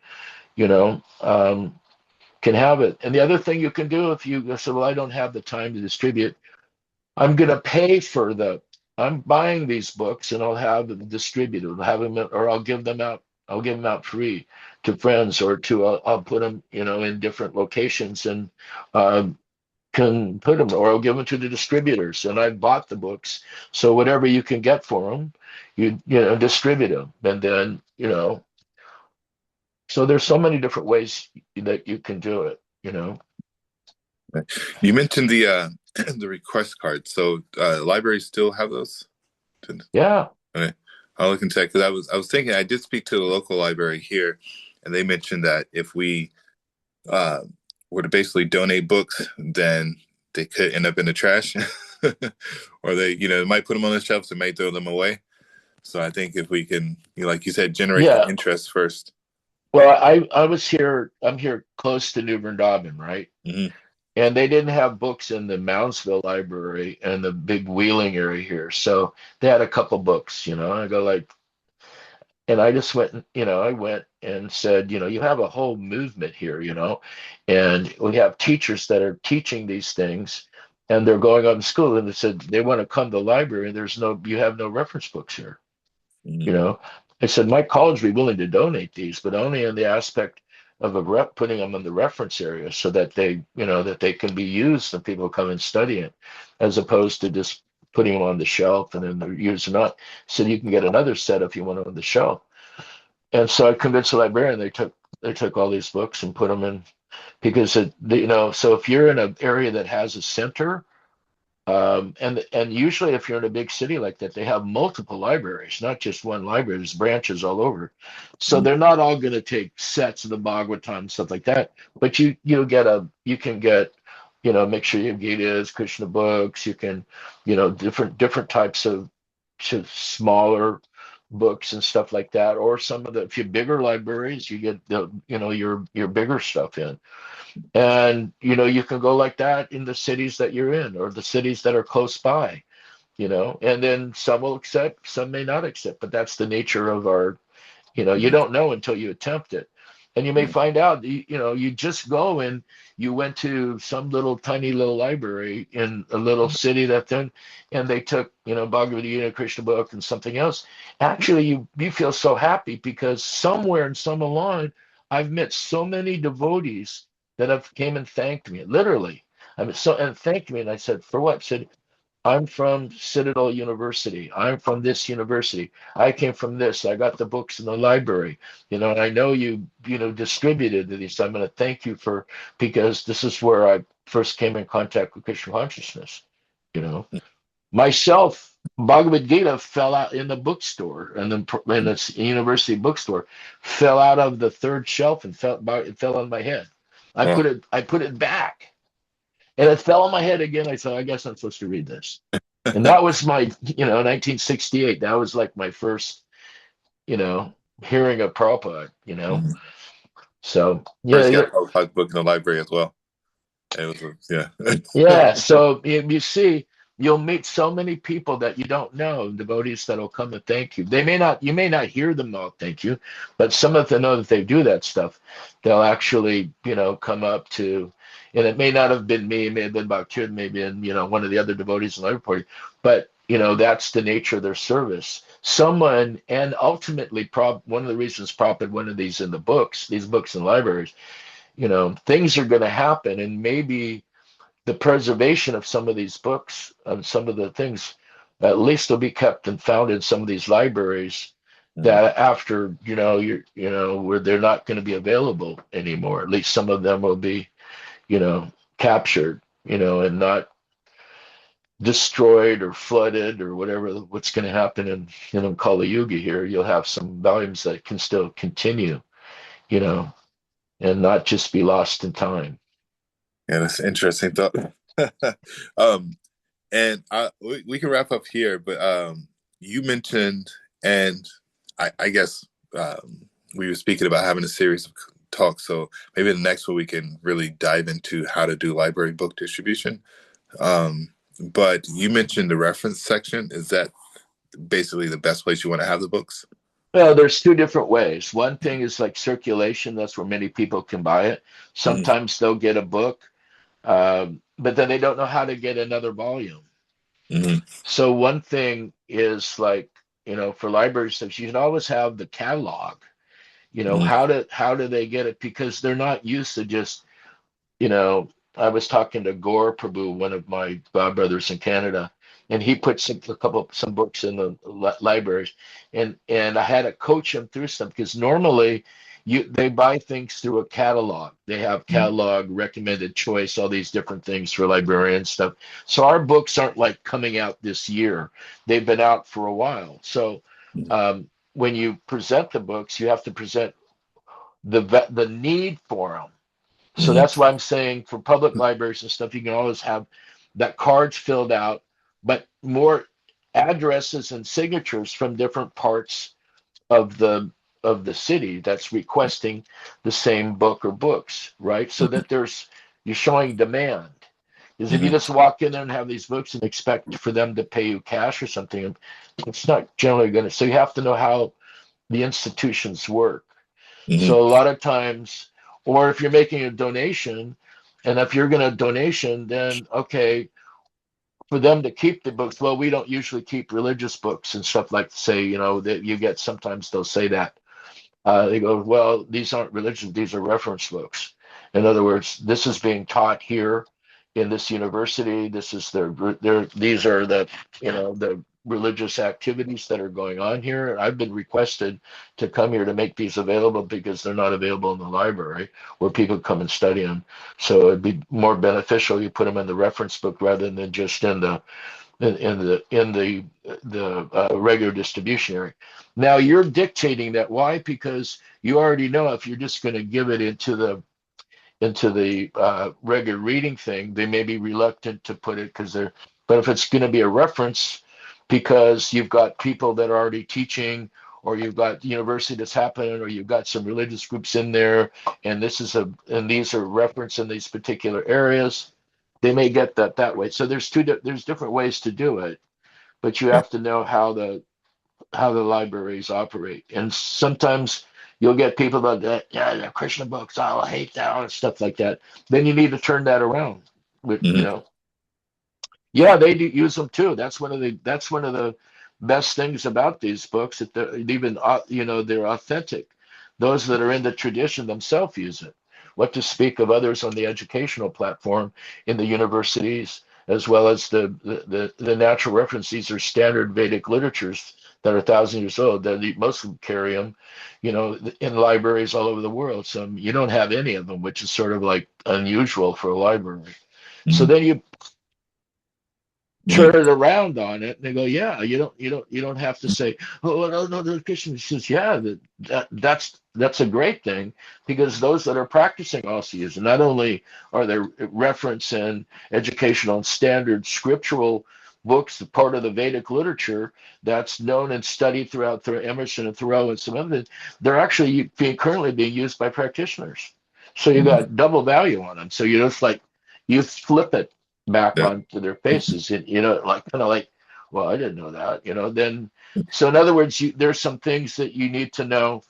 Speaker 2: can have it. And the other thing you can do, if you say, well, I don't have the time to distribute, I'm going to pay I'm buying these books, and I'll have them distributed, or I'll give them out. I'll give them out free to friends, or I'll put them, in different locations, and can put them, or I'll give them to the distributors. And I've bought the books, so whatever you can get for them, you distribute them, and then So there's so many different ways that you can do it.
Speaker 1: You mentioned the the request cards. So libraries still have those?
Speaker 2: Yeah.
Speaker 1: Okay. I'll look and check, because I was thinking, I did speak to the local library here, and they mentioned that if we were to basically donate books, then they could end up in the trash, or they might put them on the shelves, they might throw them away. So I think if we can, like you said, generate the interest first.
Speaker 2: Well, I'm here close to New Vṛndāvana, right?
Speaker 1: Mm-hmm.
Speaker 2: And they didn't have books in the Moundsville library and the big Wheeling area here. So they had a couple books, I go and I just went, I went and said, you have a whole movement here, and we have teachers that are teaching these things, and they're going on to school, and they said they want to come to the library, and you have no reference books here.
Speaker 1: Mm-hmm.
Speaker 2: I said, my college would be willing to donate these, but only in the aspect of putting them in the reference area, so that they can be used and people come and study it, as opposed to just putting them on the shelf and then they're used or not. So you can get another set if you want them on the shelf. And so I convinced the librarian. They took all these books and put them in. because so if you're in an area that has a center, and usually if you're in a big city like that, they have multiple libraries, not just one library. There's branches all over, so they're not all going to take sets of the Bhagavatam and stuff like that. But you can get make sure you have Gītas, Krishna books. You can different types of smaller books and stuff like that, or some of the if you're bigger libraries, you get your bigger stuff in. And you can go like that in the cities that you're in or the cities that are close by, and then some will accept, some may not accept, but that's the nature of our, you don't know until you attempt it. And you may find out, you just go and you went to some little tiny little library in a little city and they took, Bhagavad Gita, Krishna book and something else. Actually, you feel so happy because somewhere in some line, I've met so many devotees that have came and thanked me, literally. And thanked me. And I said, for what? I said, I'm from Citadel University. I'm from this university. I came from this. I got the books in the library, and I know you distributed these. I'm going to thank you because this is where I first came in contact with Krishna consciousness. Myself, Bhagavad Gita fell out in the bookstore, and then in the university bookstore, fell out of the third shelf and it fell on my head. I put it back. And it fell on my head again. I thought, I guess I'm supposed to read this. And that was my, 1968. That was like my first, hearing of Prabhupada, So,
Speaker 1: First got a Prabhupada book in the library as well. It was, yeah.
Speaker 2: Yeah. So you see, you'll meet so many people that you don't know, devotees that'll come and thank you. You may not hear them all thank you, but some of them know that they do that stuff. They'll actually, come up to, and it may not have been me, it may have been Bhaktivedanta, maybe been, one of the other devotees in the library party, but, that's the nature of their service. Someone, and ultimately, one of the reasons Prabhupada wanted these in these books in libraries, things are going to happen, and maybe the preservation of some of these books and some of the things, at least will be kept and found in some of these libraries that after, where they're not going to be available anymore. At least some of them will be, captured, and not destroyed or flooded or what's going to happen in Kali Yuga here. You'll have some volumes that can still continue, and not just be lost in time.
Speaker 1: Yeah, that's an interesting thought. And we can wrap up here, but you mentioned, and I guess we were speaking about having a series of talks, so maybe the next one we can really dive into how to do library book distribution. But you mentioned the reference section. Is that basically the best place you want to have the books?
Speaker 2: Well, there's two different ways. One thing is like circulation. That's where many people can buy it. Sometimes they'll get a book, but then they don't know how to get another volume. So one thing is like, for libraries, you can always have the catalog. How do they get it? Because they're not used to just, I was talking to Gore Prabhu, one of my brothers in Canada, and he put some books in the libraries, and I had to coach him through stuff because normally they buy things through a catalog. They have catalog, recommended choice, all these different things for librarian stuff. So our books aren't like coming out this year. They've been out for a while. So when you present the books, you have to present the need for them. So that's why I'm saying for public libraries and stuff, you can always have that cards filled out, but more addresses and signatures from different parts of the city that's requesting the same book or books, right? So that you're showing demand. Because if you just walk in there and have these books and expect for them to pay you cash or something, it's not generally going to. So you have to know how the institutions work. So a lot of times, or if you're making a donation, and if you're going to donation, then okay, for them to keep the books, well, we don't usually keep religious books and stuff like, say, that you get, sometimes they'll say that. They go, well, these aren't religious, these are reference books. In other words, this is being taught here in this university. This is these are the religious activities that are going on here. I've been requested to come here to make these available because they're not available in the library where people come and study them. So it'd be more beneficial you put them in the reference book rather than just in the regular distribution area. Now you're dictating that. Why? Because you already know if you're just going to give it into the regular reading thing, they may be reluctant to put it because they're. But if it's going to be a reference, because you've got people that are already teaching, or you've got the university that's happening, or you've got some religious groups in there, and these are reference in these particular areas, they may get that way. So there's different ways to do it, but you have to know how the libraries operate. And sometimes you'll get people that, yeah, the Krishna books, I hate that, and stuff like that. Then you need to turn that around. With yeah, they do use them too. That's one of the best things about these books, that they're even they're authentic. Those that are in the tradition themselves use it. What to speak of others on the educational platform in the universities, as well as the natural reference. These are standard Vedic literatures that are 1,000 years old. That most of them carry them, in libraries all over the world. Some you don't have any of them, which is sort of like unusual for a library. So then you turn it around on it, and they go, yeah, you don't have to say, oh no, the Christian says, yeah, that's a great thing, because those that are practicing also use it. Not only are there reference in educational and standard scriptural books, part of the Vedic literature that's known and studied through Emerson and Thoreau and some other, they're actually currently being used by practitioners. So you got double value on them. So you flip it back onto their faces, and well, I didn't know that, then. So in other words, there's some things that you need to know,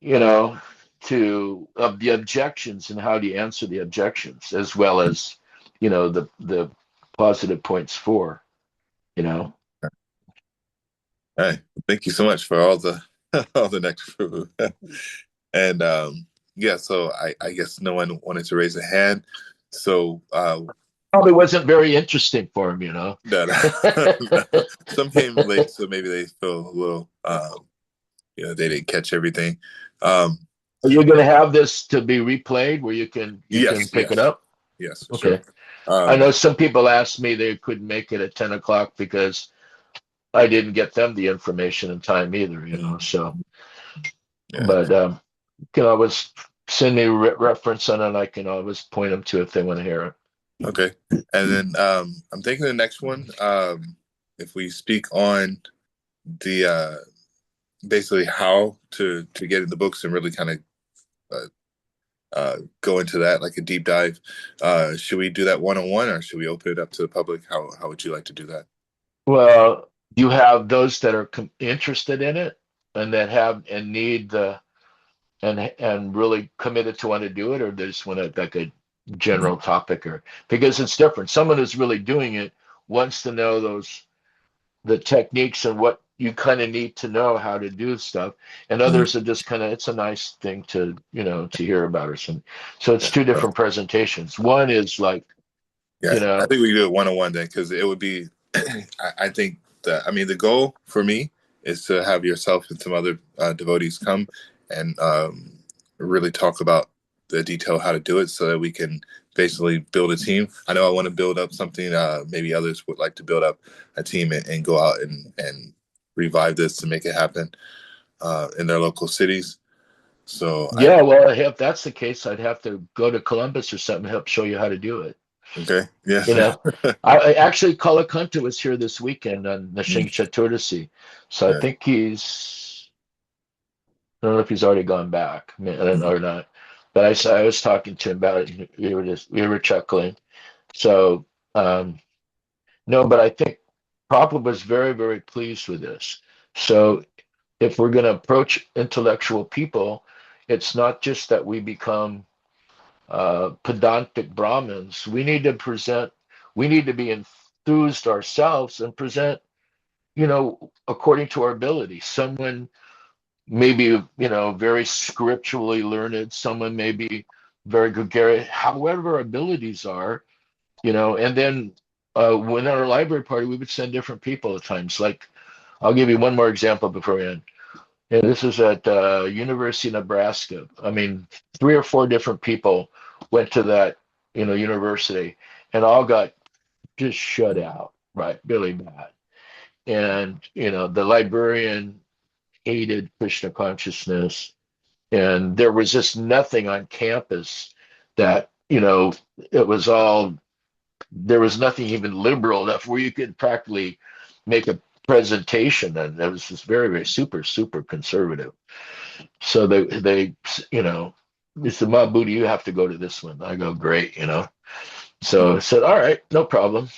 Speaker 2: of the objections, and how do you answer the objections, as well as the positive points for.
Speaker 1: All right, thank you so much for all the all the next food. And so I guess no one wanted to raise a hand. So
Speaker 2: probably wasn't very interesting for him,
Speaker 1: No. Some came late, so maybe they feel a little, they didn't catch everything.
Speaker 2: Are you going to have this to be replayed where you can pick it up?
Speaker 1: Yes.
Speaker 2: Okay.
Speaker 1: Sure.
Speaker 2: I know some people asked me they couldn't make it at 10 o'clock because I didn't get them the information in time either, so. Yeah. But you can always send me a reference on it. I can always point them to if they want to hear it.
Speaker 1: Okay. And then I'm thinking the next one, if we speak on the basically how to get in the books and really kind of go into that, like a deep dive. Should we do that one-on-one, or should we open it up to the public? How would you like to do that?
Speaker 2: Well, you have those that are interested in it and that have and need and really committed to want to do it, or they just want to like a general topic, or because it's different. Someone who's really doing it wants to know the techniques and what you kind of need to know how to do stuff, and others are just kind of, it's a nice thing to to hear about or something. So it's two different presentations. One is like,
Speaker 1: I think we can do it one-on-one then, because it would be I think the goal for me is to have yourself and some other devotees come and really talk about the detail how to do it, so that we can basically build a team. I know I want to build up something. Maybe others would like to build up a team and go out and revive this to make it happen in their local cities. So
Speaker 2: well, if that's the case, I'd have to go to Columbus or something to help show you how to do it.
Speaker 1: Okay. Yeah.
Speaker 2: I actually, Kalakanta was here this weekend on the śikṣā-guru. So I think I don't know if he's already gone back. I don't know or not. But I was talking to him about it. And we were chuckling. So no, but I think Prabhupada was very, very pleased with this. So if we're going to approach intellectual people, it's not just that we become pedantic Brahmins. We need to be enthused ourselves and present, according to our ability. Someone may be, very scripturally learned. Someone may be very gregarious, however our abilities are, and then when our library party, we would send different people at times. Like, I'll give you one more example before we end. And this is at University of Nebraska. I mean, 3 or 4 different people went to that, university, and all got just shut out, right? Really bad. And, the librarian hated Krishna consciousness. And there was just nothing on campus that, it was all, there was nothing even liberal enough where you could practically make a presentation. And it was just very, very super, super conservative. So they Mr. Mahabuddhi, you have to go to this one. I go, great, So I said, all right, no problem.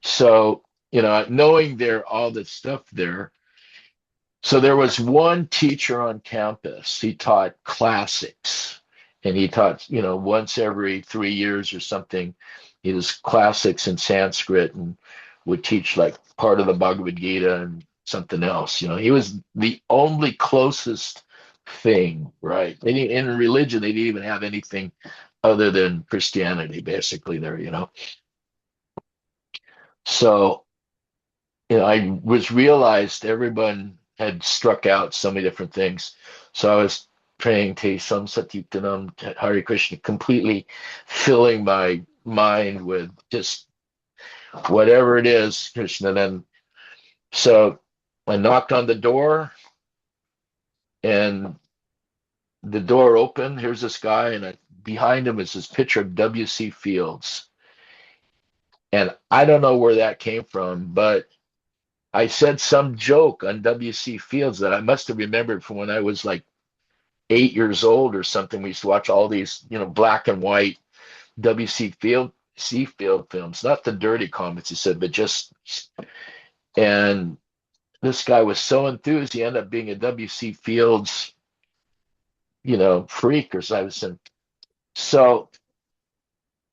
Speaker 2: So, knowing there, all this stuff there. So there was one teacher on campus. He taught classics, and he taught, once every 3 years or something. He was classics in Sanskrit and would teach like part of the Bhagavad Gītā and something else. He was the only closest thing, right? In religion, they didn't even have anything other than Christianity, basically there, So, I was realized everyone had struck out so many different things. So I was praying Te Sam Satiptanam Hare Krishna, completely filling my mind with just whatever it is, Krishna. Then, so I knocked on the door, and the door opened. Here's this guy, and behind him is this picture of W.C. Fields. And I don't know where that came from, but I said some joke on W.C. Fields that I must have remembered from when I was like 8 years old or something. We used to watch all these, black and white W.C. Field films, not the dirty comics, he said, but just, and this guy was so enthused, he ended up being a W.C. Fields, freak or something. So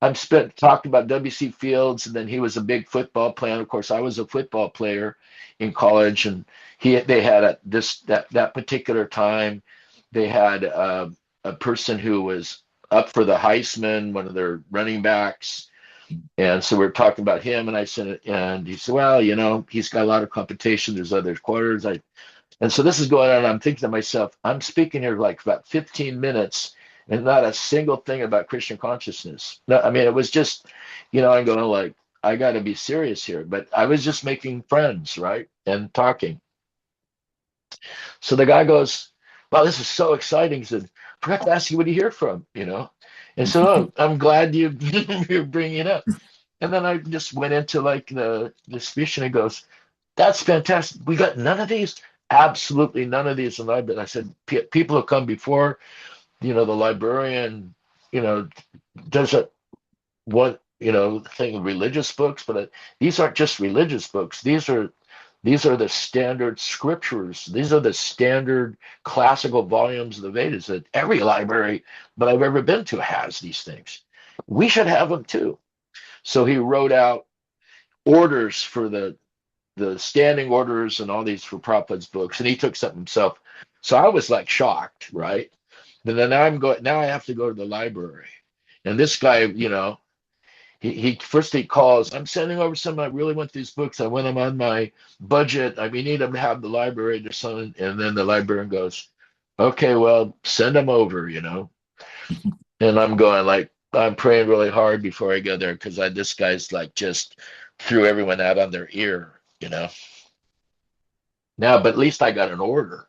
Speaker 2: I've talked about W.C. Fields, and then he was a big football player. And of course, I was a football player in college, and they had at that particular time, they had a person who was up for the Heisman, one of their running backs, and so we were talking about him. And I said, and he said, well, he's got a lot of competition. There's other quarters. And so this is going on. And I'm thinking to myself, I'm speaking here like about 15 minutes. And not a single thing about Christian consciousness. No, I mean, it was just, I'm going like, I got to be serious here. But I was just making friends, right? And talking. So the guy goes, wow, this is so exciting. He said, I forgot to ask you, what do you hear from, And so, oh, I'm glad you're bringing it up. And then I just went into like the speech, and he goes, that's fantastic. We got none of these. Absolutely none of these in the library. I said, people who come before, the librarian, doesn't want, thing religious books, but these aren't just religious books. These are the standard scriptures. These are the standard classical volumes of the Vedas that every library that I've ever been to has these things. We should have them too. So he wrote out orders for the standing orders and all these for Prabhupada's books, and he took some himself. So I was like shocked, right? And then now I have to go to the library. And this guy, he first he calls, I'm sending over some, I really want these books. I want them on my budget. We need them to have the library or something. And then the librarian goes, okay, well, send them over, And I'm going like, I'm praying really hard before I go there, because this guy's like just threw everyone out on their ear, Now, but at least I got an order,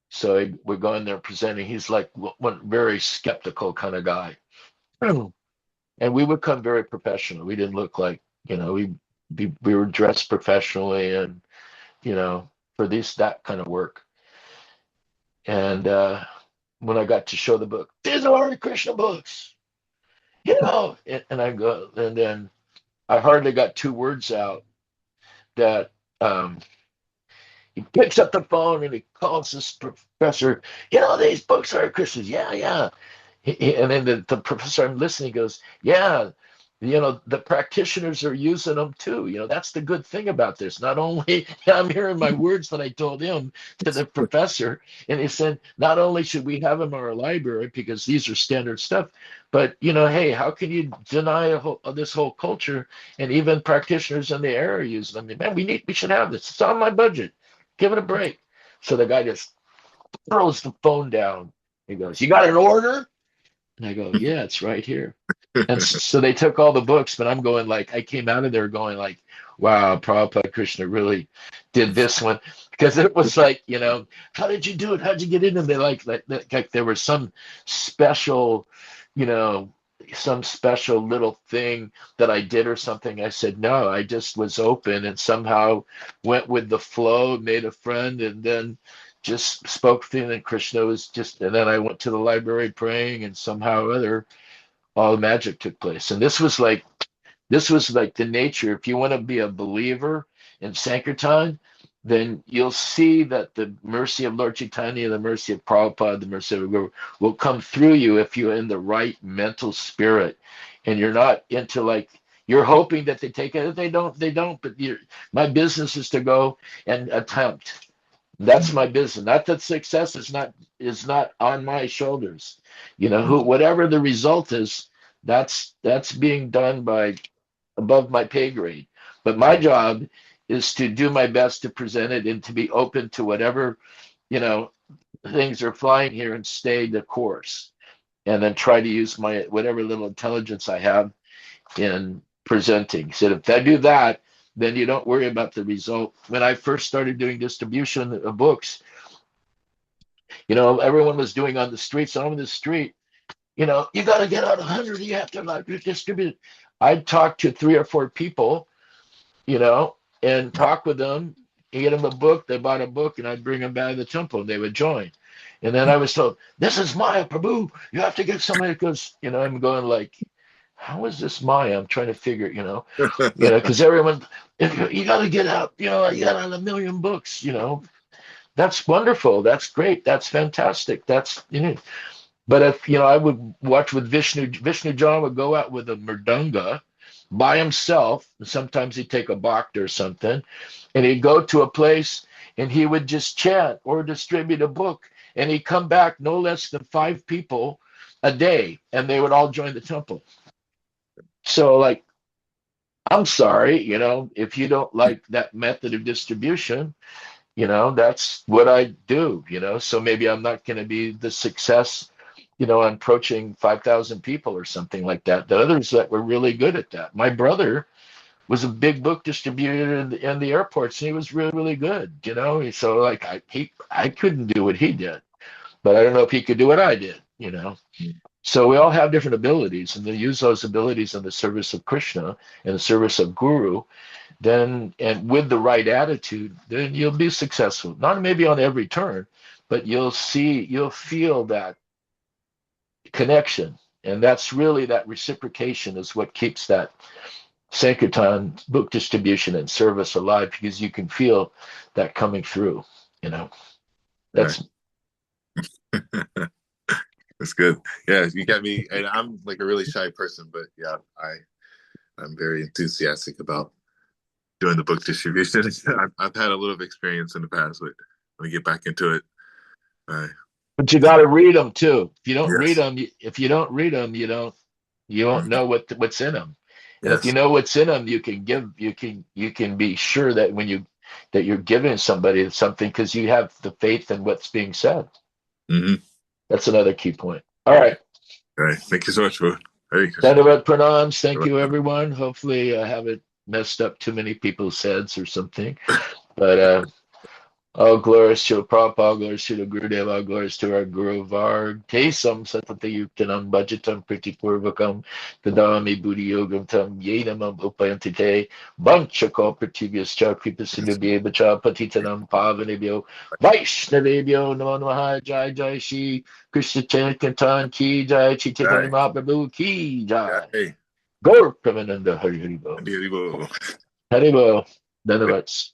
Speaker 2: So we're going there presenting. He's like one very skeptical kind of guy. And we would come very professional. We didn't look like, we were dressed professionally and, for that kind of work. And when I got to show the book, these are Hare Krishna books, and I go, and then I hardly got 2 words out that, he picks up the phone and he calls this professor, these books are Christians. Yeah, yeah. And then the professor, I'm listening, goes, yeah, the practitioners are using them too. That's the good thing about this. Not only I'm hearing my words that I told him to the professor, and he said, not only should we have them in our library because these are standard stuff, but hey, how can you deny this whole culture? And even practitioners in the area use them. Man, we should have this. It's on my budget. Give it a break. So the guy just throws the phone down. He goes, "You got an order?" And I go, "Yeah, it's right here." And so they took all the books, but I'm going like, I came out of there going like, wow, Prabhupada Krishna really did this one. Because it was like, how did you do it? How'd you get in? And they like there was some special, some special little thing that I did or something. I said, no, I just was open and somehow went with the flow, made a friend, and then just spoke to him, and Krishna was and then I went to the library praying, and somehow or other, all the magic took place. And this was like the nature. If you want to be a believer in Sankirtan, then you'll see that the mercy of Lord Caitanya, the mercy of Prabhupada, the mercy of the Guru will come through you if you're in the right mental spirit, and you're not into like, you're hoping that they take it. If they don't, they don't. But my business is to go and attempt. That's my business. Not that success is not on my shoulders. Whatever the result is, that's being done by above my pay grade. But my job is to do my best to present it and to be open to whatever, things are flying here and stay the course. And then try to use my whatever little intelligence I have in presenting. So if I do that, then you don't worry about the result. When I first started doing distribution of books, everyone was doing on the street. So I'm in the street, you got to get out 100. You have to like distribute. I'd talk to 3 or 4 people, and talk with them, get them a book. They bought a book, and I'd bring them back to the temple, and they would join. And then I was told, "This is Maya Prabhu. You have to get somebody," because I'm going like, how is this Maya? I'm trying to figure, because everyone, you got to get out, you got out 1 million books, that's wonderful. That's great. That's fantastic. That's, but if, I would watch with Vishnu John would go out with a mridanga by himself. Sometimes he'd take a bhakta or something, and he'd go to a place and he would just chant or distribute a book, and he'd come back no less than 5 people a day, and they would all join the temple. So like, I'm sorry, if you don't like that method of distribution, that's what I do, so maybe I'm not going to be the success, on approaching 5,000 people or something like that. The others that were really good at that. My brother was a big book distributor in the airports, and he was really, really good, so like I couldn't do what he did, but I don't know if he could do what I did, So we all have different abilities, and they use those abilities in the service of Krishna and the service of Guru. And with the right attitude, then you'll be successful. Not maybe on every turn, but you'll feel that connection. And that's really that reciprocation is what keeps that Sankirtan book distribution and service alive, because you can feel that coming through, That's
Speaker 1: That's good. Yeah, you got me. And I'm like a really shy person, but yeah, I'm very enthusiastic about doing the book distribution. I've had a little experience in the past, but let me get back into it.
Speaker 2: But you got to read them too. If you don't
Speaker 1: Yes.
Speaker 2: read them, you won't know what's in them. And
Speaker 1: Yes.
Speaker 2: if you know what's in them, you can be sure that that you're giving somebody something because you have the faith in what's being said.
Speaker 1: Mm-hmm.
Speaker 2: That's another key point. All right.
Speaker 1: All right. Thank you so much, bro.
Speaker 2: Dandavat pranams. Thank you, everyone. Hopefully, I haven't messed up too many people's heads or something. But all glories to Prabhupada, all glories to the Gurudev, all glories to our Guru Varg. Tesam satatayuktanam bhajatam pritipurvakam dadami buddhi yogam tam yenamam upayantite banchako prativyascha kripasinubhyevacha patitanam pavanebhyo vaishnavebhyo namo namaha jai jai Shri Krishna Chaitanya ki jai Chaitanya Mahaprabhu ki jai. Gaur Pramananda Hari Hari Bo.
Speaker 1: Hari Bo.
Speaker 2: Hari Bo. Dhanavats.